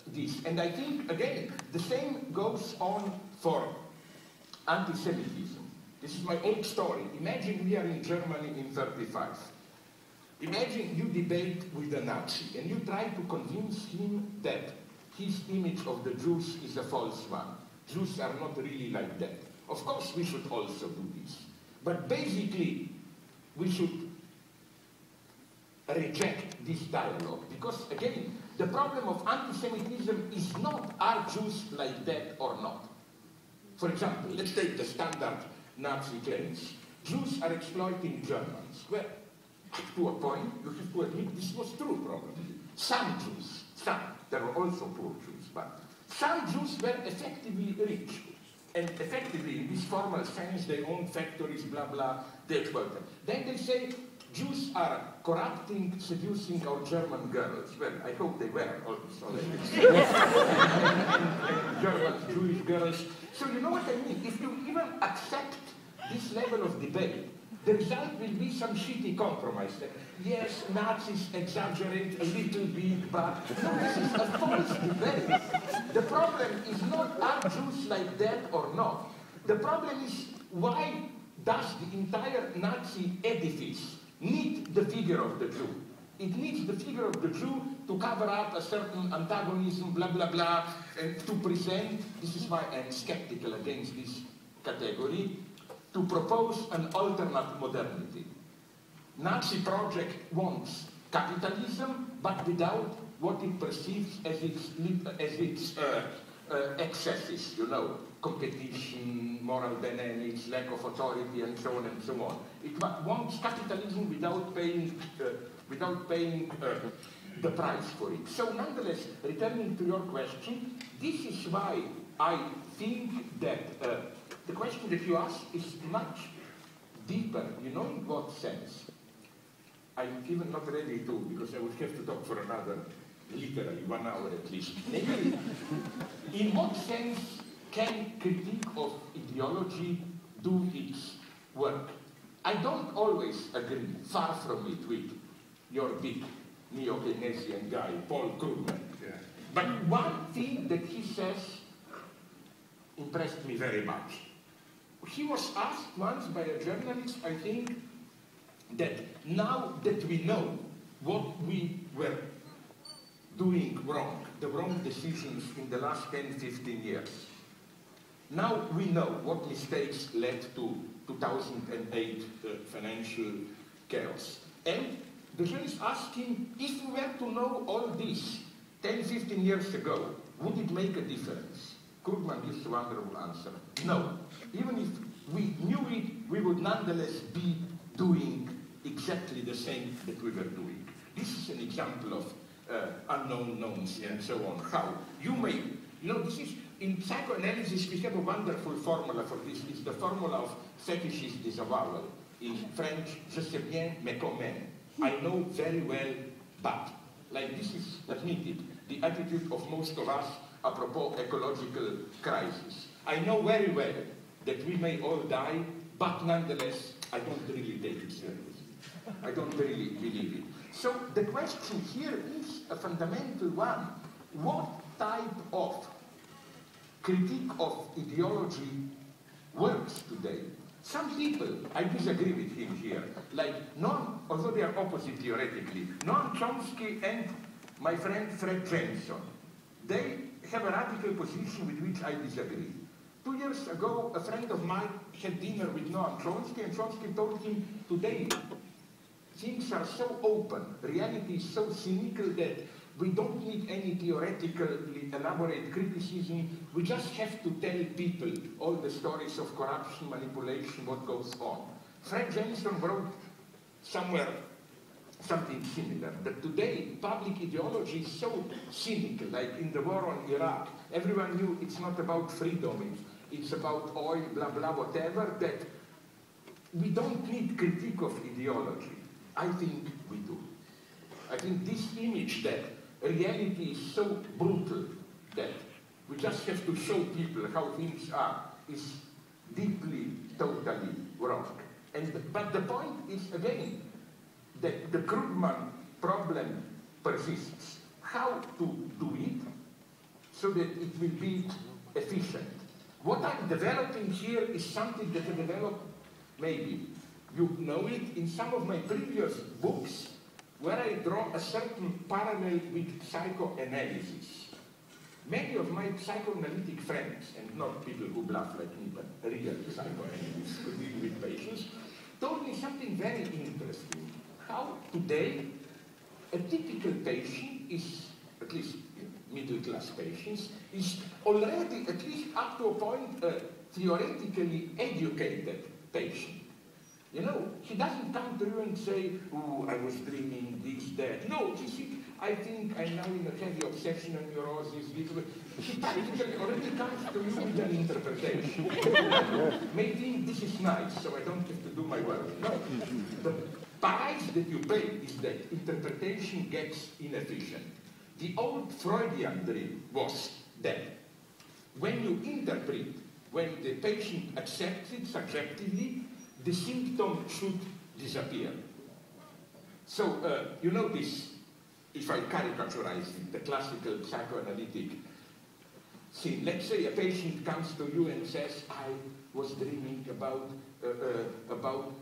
this? And I think, again, the same goes on for anti-Semitism. This is my old story. Imagine we are in Germany in 1935. Imagine you debate with a Nazi and you try to convince him that his image of the Jews is a false one. Jews are not really like that. Of course, we should also do this. But basically, we should reject this dialogue. Because, again, the problem of anti-Semitism is not, are Jews like that or not? For example, let's take the standard Nazi claims. Jews are exploiting Germans. Well, to a point, you have to admit this was true, probably. Some Jews, there were also poor Jews, but some Jews were effectively rich. And effectively, in this formal sense, they own factories, blah, blah, they exploit them. Then they say, Jews are corrupting, seducing our German girls. Well, I hope they were also. and German Jewish girls. So you know what I mean? If you even accept this level of debate, the result will be some shitty compromise. Yes, Nazis exaggerate a little bit, but no, this is a false debate. The problem is not, are Jews like that or not? The problem is, why does the entire Nazi edifice need the figure of the Jew? It needs the figure of the Jew to cover up a certain antagonism, blah, blah, blah, and to present, this is why I'm skeptical against this category, to propose an alternate modernity. Nazi project wants capitalism, but without what it perceives as its excesses, you know, competition, moral dynamics, lack of authority, and so on and so on. It wants capitalism without paying the price for it. So nonetheless, returning to your question, this is why I think that the question that you ask is much deeper. You know in what sense? I'm even not ready to, because I would have to talk for another, literally, 1 hour at least. Namely, in what sense can critique of ideology do its work? I don't always agree, far from it, with your big neo-Keynesian guy, Paul Krugman. Yeah. But one thing that he says impressed me very much. He was asked once by a journalist, I think, that now that we know what we were doing wrong, the wrong decisions in the last 10, 15 years, now we know what mistakes led to 2008 financial chaos. And the journalist asked him, if we were to know all this 10, 15 years ago, would it make a difference? Krugman gives a wonderful answer. No. Even if we knew it, we would nonetheless be doing exactly the same that we were doing. This is an example of unknown knowns and so on. How you may, this is, in psychoanalysis, we have a wonderful formula for this. It's the formula of fetishist disavowal. In French, je sais bien, mais quand même. I know very well, but. Like this is admitted, the attitude of most of us apropos ecological crisis. I know very well that we may all die, but nonetheless, I don't really take it seriously. I don't really believe it. So the question here is a fundamental one. What type of critique of ideology works today? Some people, I disagree with him here, like Noam, although they are opposite theoretically, Noam Chomsky and my friend Fred Jensen, they have a radical position with which I disagree. 2 years ago, a friend of mine had dinner with Noam Chomsky, and Chomsky told him, today, things are so open, reality is so cynical that we don't need any theoretically elaborate criticism. We just have to tell people all the stories of corruption, manipulation, what goes on. Fred Jensen wrote somewhere something similar, that today public ideology is so cynical, like in the war on Iraq. Everyone knew it's not about freedom, it's about oil, blah, blah, whatever, that we don't need critique of ideology. I think we do. I think this image that reality is so brutal that we just have to show people how things are is deeply, totally wrong. But the point is, again, that the Krugman problem persists. How to do it so that it will be efficient. What I'm developing here is something that I developed, maybe you know it, in some of my previous books, where I draw a certain parallel with psychoanalysis. Many of my psychoanalytic friends, and not people who bluff like me, but real psychoanalysts who deal with patients, told me something very interesting. How today a typical patient is, at least middle-class patients, is already, at least up to a point, a theoretically educated patient. You know, he doesn't come to you and say, oh, I was dreaming this, that. No, he says, I think I'm now in a heavy obsession and neurosis. He practically already comes to you with an interpretation. Maybe this is nice, so I don't have to do my work. No. The price that you pay is that interpretation gets inefficient. The old Freudian dream was that when you interpret, when the patient accepts it subjectively, the symptom should disappear. So, you know this, if I caricaturize it, the classical psychoanalytic thing. Let's say a patient comes to you and says, I was dreaming about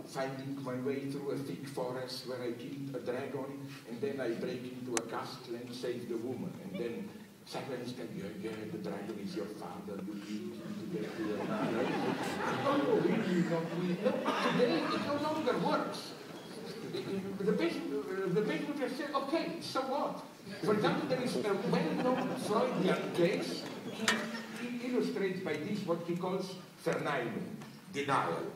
finding my way through a thick forest where I killed a dragon, and then I break into a castle and save the woman. And then psychoanalysts tell you, yeah, the dragon is your father, you killed him to get to your father. Oh, really, not really. No, today it no longer works. The patient would just say, okay, so what? For example, there is a well-known Freudian case. He illustrates by this what he calls Verneinung, denial.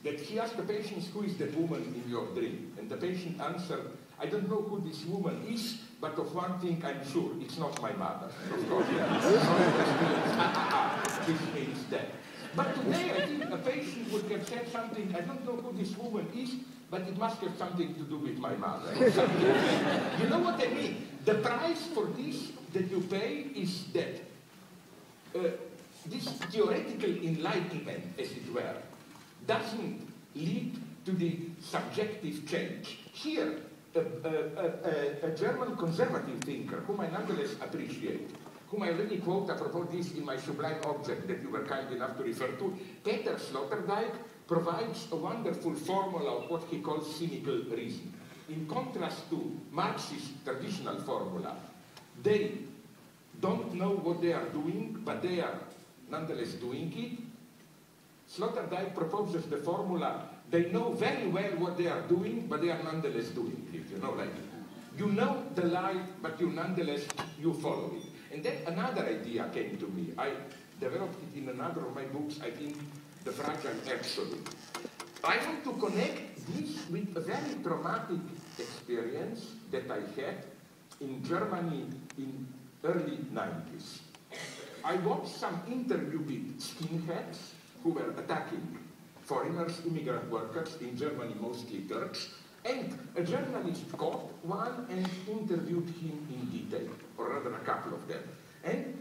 That he asked the patient, who is the woman in your dream? And the patient answered, I don't know who this woman is, but of one thing I'm sure, it's not my mother. Of course, this means that. But today, I think a patient would have said something, I don't know who this woman is, but it must have something to do with my mother. You know what I mean? The price for this that you pay is that this theoretical enlightenment, as it were, doesn't lead to the subjective change. Here, a German conservative thinker, whom I nonetheless appreciate, whom I already quote apropos this in my Sublime Object that you were kind enough to refer to, Peter Sloterdijk provides a wonderful formula of what he calls cynical reason. In contrast to Marx's traditional formula, they don't know what they are doing, but they are nonetheless doing it. Sloterdijk proposes the formula, they know very well what they are doing, but they are nonetheless doing it, you know, like, you know the lie, but you nonetheless, you follow it. And then another idea came to me. I developed it in another of my books, I think, The Fragile Absolute. I want to connect this with a very traumatic experience that I had in Germany in early 90s. I watched some interview with skinheads who were attacking foreigners, immigrant workers, in Germany mostly Turks, and a journalist caught one and interviewed him in detail, or rather a couple of them. And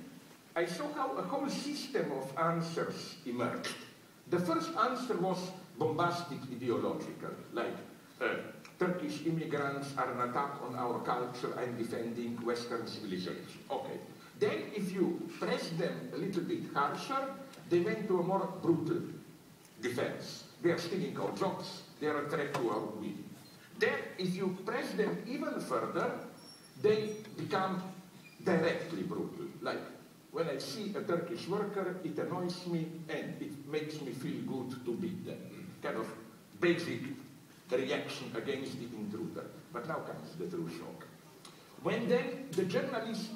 I saw how a whole system of answers emerged. The first answer was bombastic ideological, like Turkish immigrants are an attack on our culture and defending Western civilization. Okay. Then if you press them a little bit harsher, they went to a more brutal defense. They are stealing our jobs, they are a threat to our will. Then if you press them even further, they become directly brutal. Like, when I see a Turkish worker, it annoys me and it makes me feel good to beat them. Kind of basic reaction against the intruder. But now comes the true shock. When then the journalist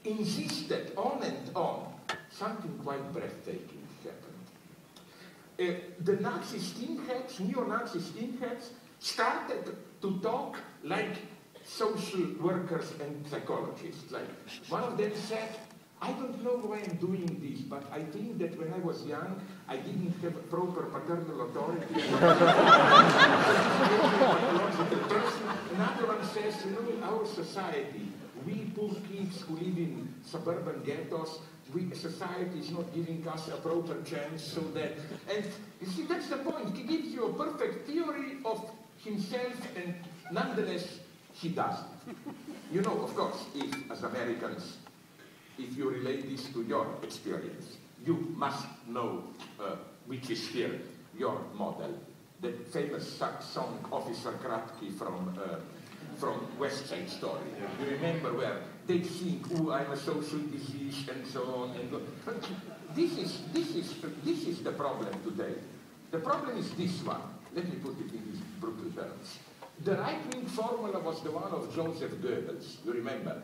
insisted on and on, something quite breathtaking happened. The Nazi skinheads, neo-Nazi skinheads, started to talk like social workers and psychologists. Like, one of them said, I don't know why I'm doing this, but I think that when I was young, I didn't have proper paternal authority. Another one says, you know, in our society, we poor kids who live in suburban ghettos, society is not giving us a proper chance, so that, and you see, that's the point. He gives you a perfect theory of himself, and nonetheless, he doesn't. You know, of course, if, as Americans, if you relate this to your experience, you must know which is here your model. The famous song, Officer Kratky from West Side Story. You remember where they sing, oh, I'm a social disease, and so on. And this is the problem today. The problem is this one. Let me put it in these brutal terms. The right-wing formula was the one of Joseph Goebbels, you remember?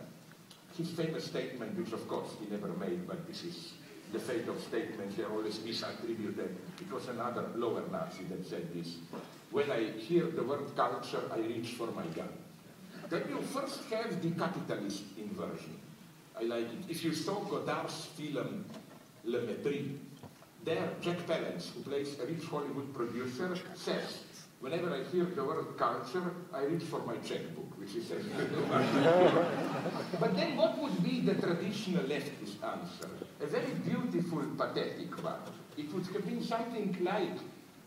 His famous statement, which of course he never made, but this is the fate of statements, they're always misattributed. It was another lower Nazi that said this. When I hear the word culture, I reach for my gun. Then you first have the capitalist inversion. I like it. If you saw Godard's film Le Mépris, there Jack Palance, who plays a rich Hollywood producer, says, whenever I hear the word culture, I reach for my checkbook, which is But then what would be the traditional leftist answer? A very beautiful, pathetic one. It would have been something like,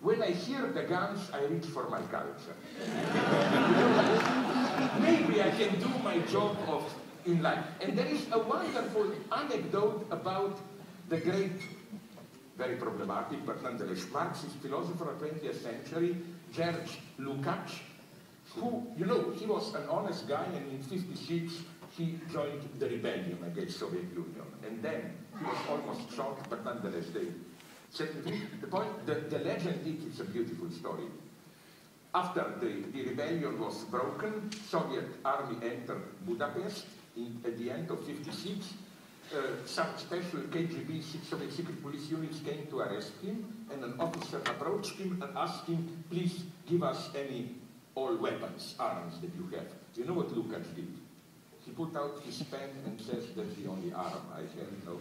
when I hear the guns, I reach for my culture. Maybe I can do my job in life. And there is a wonderful anecdote about the great, very problematic, but nonetheless, Marxist philosopher of the 20th century, George Lukács, who, you know, he was an honest guy, and in 1956 he joined the rebellion against Soviet Union. And then he was almost shot, but nonetheless they set him free. The point, the legend is, it's a beautiful story. After the rebellion was broken, Soviet army entered Budapest at the end of 1956. Some special KGB Soviet secret police units came to arrest him, and an officer approached him and asked him, please give us all weapons, arms that you have. You know what Lukács did? He put out his pen and says, that's the only arm I have. No,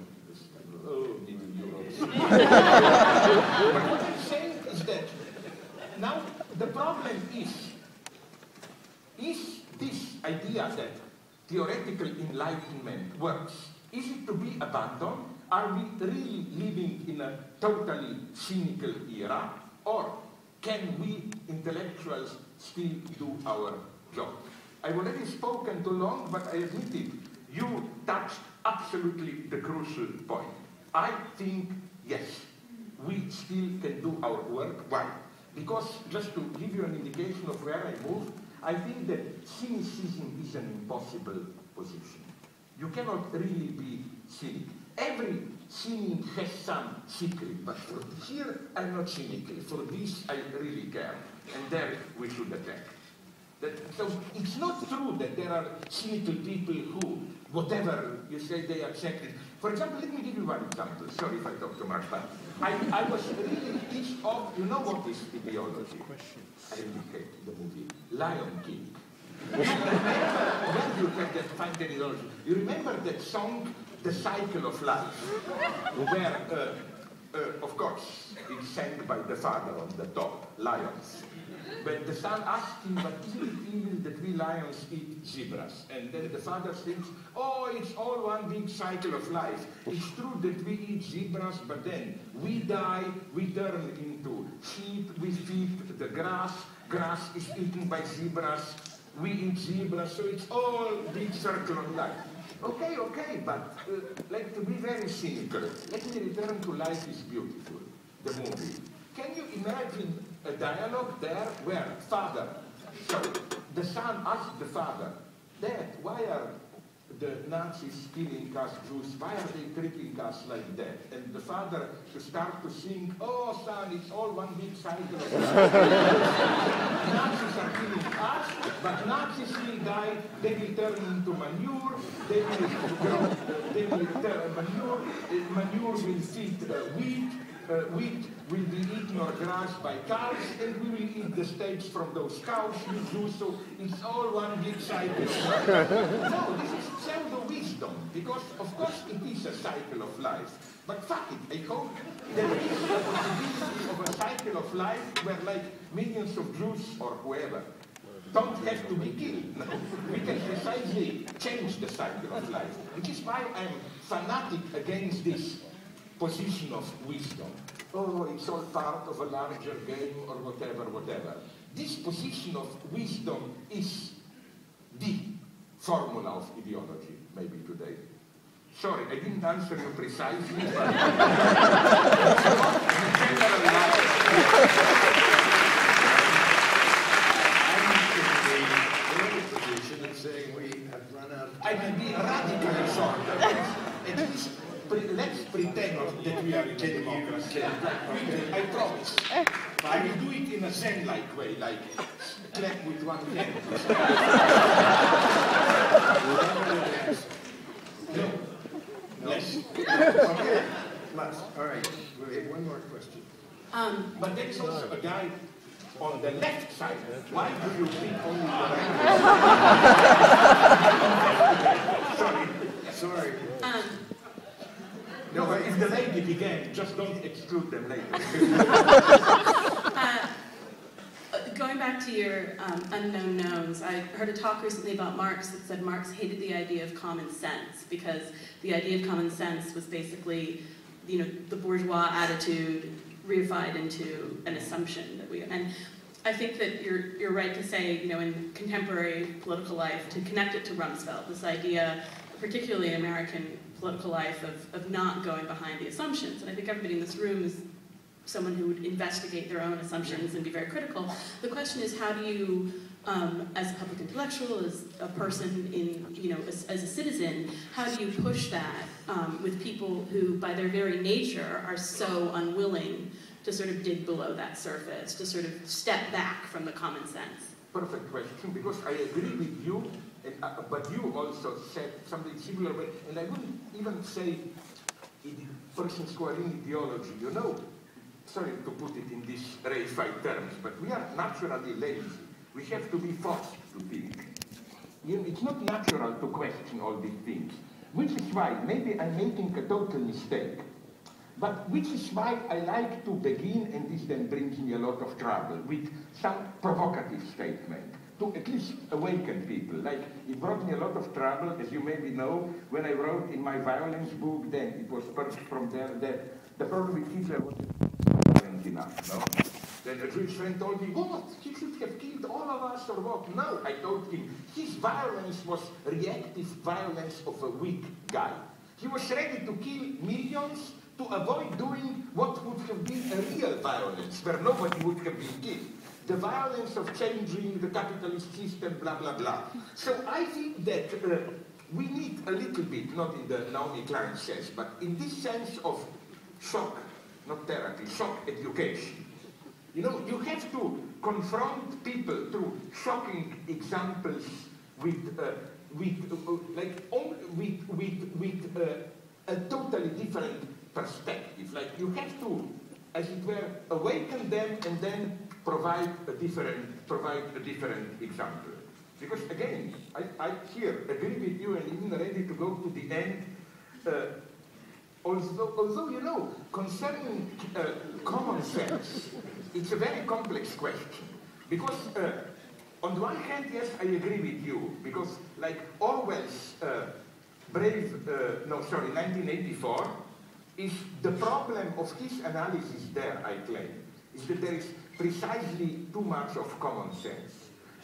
Middle Europe. But what I'm saying is that now the problem is this idea that theoretical enlightenment works, is it to be abandoned? Are we really living in a totally cynical era? Or can we intellectuals still do our job? I've already spoken too long, but I admit it. You touched absolutely the crucial point. I think, yes, we still can do our work. Why? Because, just to give you an indication of where I move, I think that cynicism is an impossible position. You cannot really be cynic. Every cynic has some secret, but for here I'm not cynical. For this I really care, and there we should attack. So it's not true that there are cynical people who, whatever you say, they accept it. For example, let me give you one example. Sorry if I talk too much, but I was really pissed off. You know what is ideology? I really hate the movie Lion King. Where you have that fine ideology? You remember that song, The Cycle of Life, where, of course, it's sang by the father on the top, lions. But the son asked him, but isn't it evil that we lions eat zebras? And then the father thinks, oh, it's all one big cycle of life. It's true that we eat zebras, but then we die, we turn into sheep, we feed the grass, grass is eaten by zebras, we eat zebras, so it's all big circle of life. Okay, but like to be very cynical, let me return to Life is Beautiful, the movie. Can you imagine a dialogue there where the son asked the father, Dad, why are the Nazis killing us Jews? Why are they treating us like that? And the father to start to sing, oh son, it's all one big cycle of Nazis are killing us, but Nazis will die, they will turn into manure, they will turn manure, manure will feed wheat, wheat will be eaten or grass by cows, and we will eat the steaks from those cows, you do, so it's all one big cycle. No, this is pseudo-wisdom, because of course it is a cycle of life. But fuck it, I hope there is a possibility of a cycle of life where like millions of Jews or whoever don't have to be killed. No, we can precisely change the cycle of life, which is why I'm fanatic against this position of wisdom. Oh, it's all part of a larger game or whatever. This position of wisdom is the formula of ideology, maybe today. Sorry, I didn't answer you precisely, but I will be radically short. At least let's pretend that we are in a democracy. I promise. I will do it in a Zen-like way, like clap with one hand. No. Less. Okay. Less. All right. We have one more question. But there's also a guy on the left side. Why do you think only the right? Sorry. No, but if the lady began, just don't exclude them later. Going back to your unknown knowns, I heard a talk recently about Marx that said Marx hated the idea of common sense because the idea of common sense was basically, you know, the bourgeois attitude reified into an assumption that we. And I think that you're right to say, you know, in contemporary political life, to connect it to Rumsfeld, this idea, particularly in American political life, of not going behind the assumptions. And I think everybody in this room is someone who would investigate their own assumptions and be very critical. The question is, how do you, as a public intellectual, as a person in, you know, as a citizen, how do you push that with people who, by their very nature, are so unwilling to sort of dig below that surface, to sort of step back from the common sense? Perfect question, because I agree with you, and, but you also said something similar, and I wouldn't even say persons who are in ideology, you know, sorry to put it in these reified terms, but we are naturally lazy. We have to be forced to think. You know, it's not natural to question all these things, which is why maybe I'm making a total mistake. But which is why I like to begin, and this then brings me a lot of trouble, with some provocative statement, to at least awaken people. Like, it brought me a lot of trouble, as you maybe know, when I wrote in my violence book, then it was purged from there, that the problem with Hitler was violent enough, no? Then a Jewish friend told me, what? He should have killed all of us or what? No, I told him, his violence was reactive violence of a weak guy. He was ready to kill millions to avoid doing what would have been a real violence, where nobody would have been killed. The violence of changing the capitalist system, blah, blah, blah. So I think that we need a little bit, not in the Naomi Klein sense, but in this sense of shock, not therapy, shock education. You know, you have to confront people through shocking examples with a totally different perspective. Like you have to, as it were, awaken them and then provide a different example. Because again, I here agree with you and even ready to go to the end. Although you know, concerning common sense, it's a very complex question. Because on the one hand, yes, I agree with you. Because like Orwell's 1984, is the problem of his analysis there, I claim, is that there is precisely too much of common sense.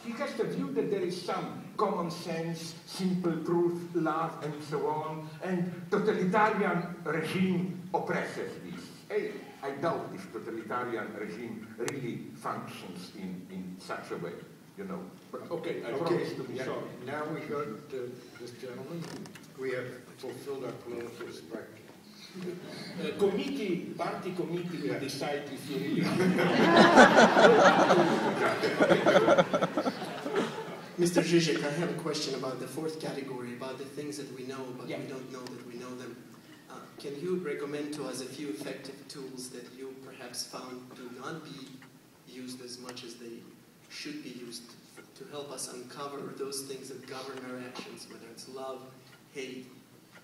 He has the view that there is some common sense, simple truth, love, and so on, and totalitarian regime oppresses this. Hey, I doubt this totalitarian regime really functions in such a way, you know. But okay, I promise to be short. Now we go to this gentleman. We have fulfilled our political spectrum. Party committee will decide if you really... Mr. Žižek, I have a question about the fourth category, about the things that we know, but we don't know that we know them. Can you recommend to us a few effective tools that you perhaps found do not be used as much as they should be used to help us uncover those things that govern our actions, whether it's love, hate,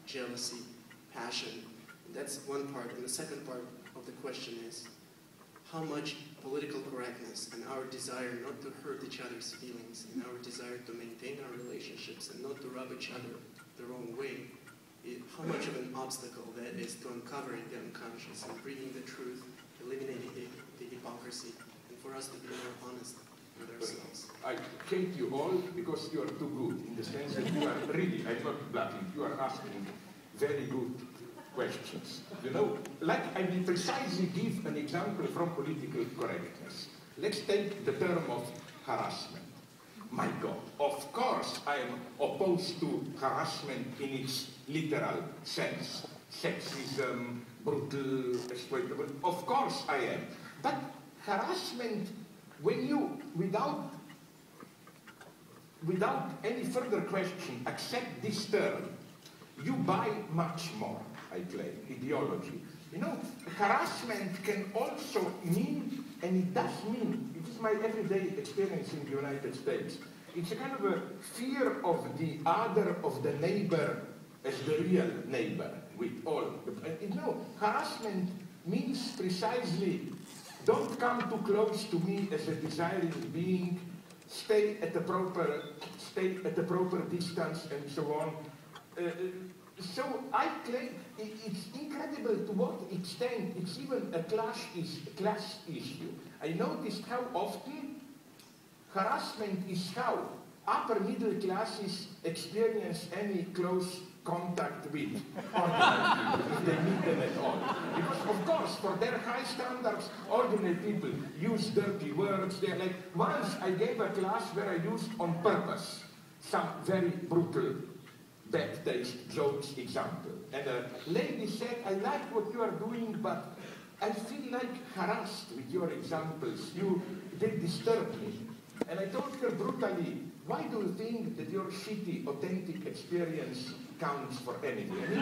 jealousy, passion? That's one part. And the second part of the question is, how much political correctness and our desire not to hurt each other's feelings and our desire to maintain our relationships and not to rub each other the wrong way, how much of an obstacle that is to uncovering the unconscious and bringing the truth, eliminating the hypocrisy, and for us to be more honest with ourselves. I hate you all because you are too good, in the sense that you are really, I'm not bluffing, you are asking very good questions. You know, like I will precisely give an example from political correctness. Let's take the term of harassment. My God, of course I am opposed to harassment in its literal sense. Sexism, brutal, exploitable, of course I am. But harassment, when you, without any further question, accept this term, you buy much more, I claim, ideology. You know, harassment can also mean, and it does mean, it is my everyday experience in the United States, it's a kind of a fear of the other, of the neighbor, as the real neighbor, with all. You know, harassment means precisely, don't come too close to me as a desiring being, stay at the proper distance, and so on. So I claim it's incredible to what extent it's even a class issue. I noticed how often harassment is how upper middle classes experience any close contact with ordinary people, if they meet them at all. Because of course, for their high standards, ordinary people use dirty words. They're like, once I gave a class where I used on purpose some very brutal bad taste jokes example. And a lady said, I like what you are doing, but I feel like harassed with your examples. They disturb me. And I told her brutally, why do you think that your shitty, authentic experience counts for anything?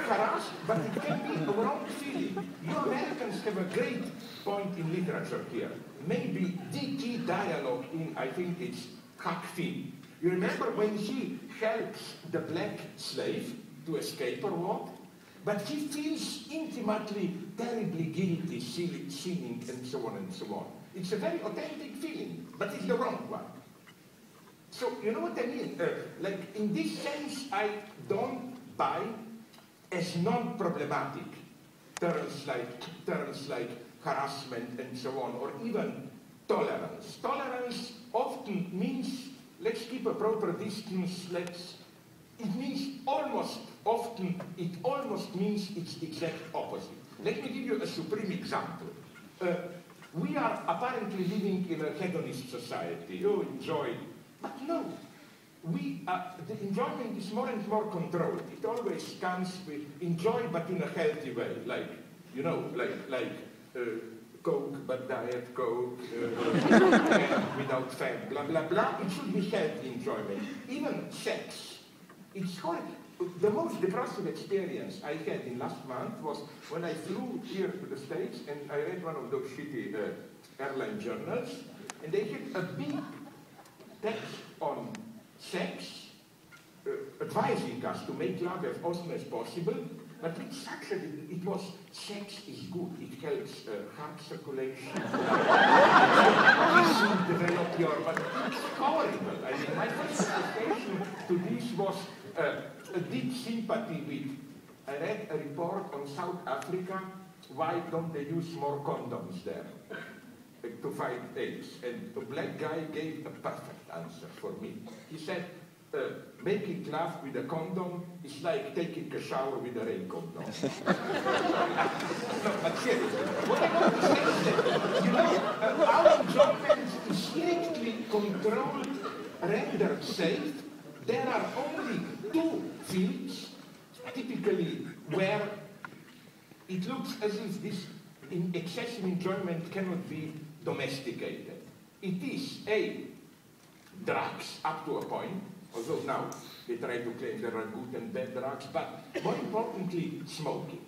Harassed, but it can be a wrong feeling. You Americans have a great point in literature here. Maybe the key dialogue in, I think it's Huck Finn. You remember when he helps the black slave to escape or what? But he feels intimately, terribly guilty, sinning, and so on and so on. It's a very authentic feeling, but it's the wrong one. So, you know what I mean? Like, in this sense, I don't buy as non-problematic terms like harassment and so on, or even tolerance. Tolerance often means, let's keep a proper distance, it means almost means its exact opposite. Let me give you a supreme example. We are apparently living in a hedonist society. You enjoy, but no. The enjoyment is more and more controlled. It always comes with enjoy, but in a healthy way, like Coke, but Diet Coke, without fat, blah, blah, blah. It should be healthy enjoyment. Even sex. It's horrible. The most depressive experience I had in last month was when I flew here to the States and I read one of those shitty airline journals, and they had a big text on sex, advising us to make love as often as possible, but it's actually, it was, sex is good, it helps heart circulation, you develop your, but it's horrible. I mean, my first association to this was a deep sympathy with, I read a report on South Africa, why don't they use more condoms there to fight AIDS? And the black guy gave a perfect answer for me. He said, making love with a condom is like taking a shower with a rain condom. No, but seriously, what I want to say is that, you know, our enjoyment is strictly controlled, rendered safe. There are only two fields, typically, where it looks as if this excessive enjoyment cannot be domesticated. It is A, drugs up to a point, although now they try to claim there are good and bad drugs, but more importantly, smoking.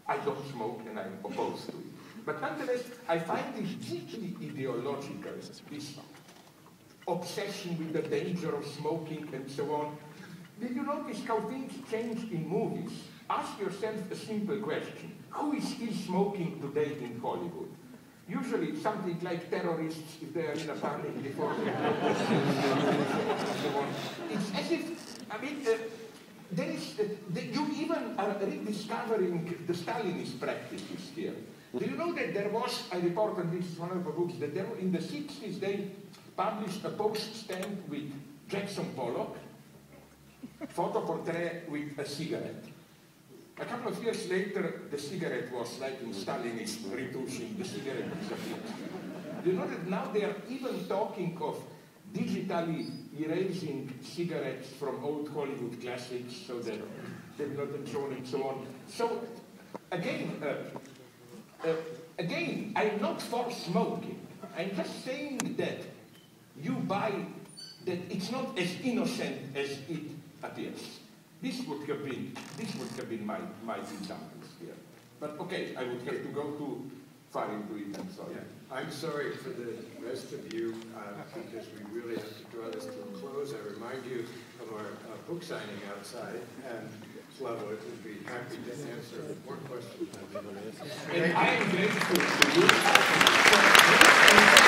I don't smoke and I'm opposed to it. But nonetheless, I find it deeply ideological, this obsession with the danger of smoking and so on. Did you notice how things change in movies? Ask yourself a simple question. Who is still smoking today in Hollywood? Usually it's something like terrorists if they are in a panic before they go. It's as if, I mean, there is, you even are rediscovering the Stalinist practices here. Do you know that there was, I report on this in one of the books, that there, in the 60s they published a post-stamp with Jackson Pollock, photo portrait with a cigarette. A couple of years later, the cigarette was like in Stalinist retouching, the cigarette disappeared. You know that now they are even talking of digitally erasing cigarettes from old Hollywood classics so that they're not and so on and so on. So, again, I'm not for smoking. I'm just saying that you buy, that it's not as innocent as it appears. This would have been my examples here. But okay, I would have to go too far into it, I'm sorry. Yeah. I'm sorry for the rest of you, because we really have to draw this to a close. I remind you of our book signing outside, and Slavo would be happy to answer more questions. And I am grateful to you.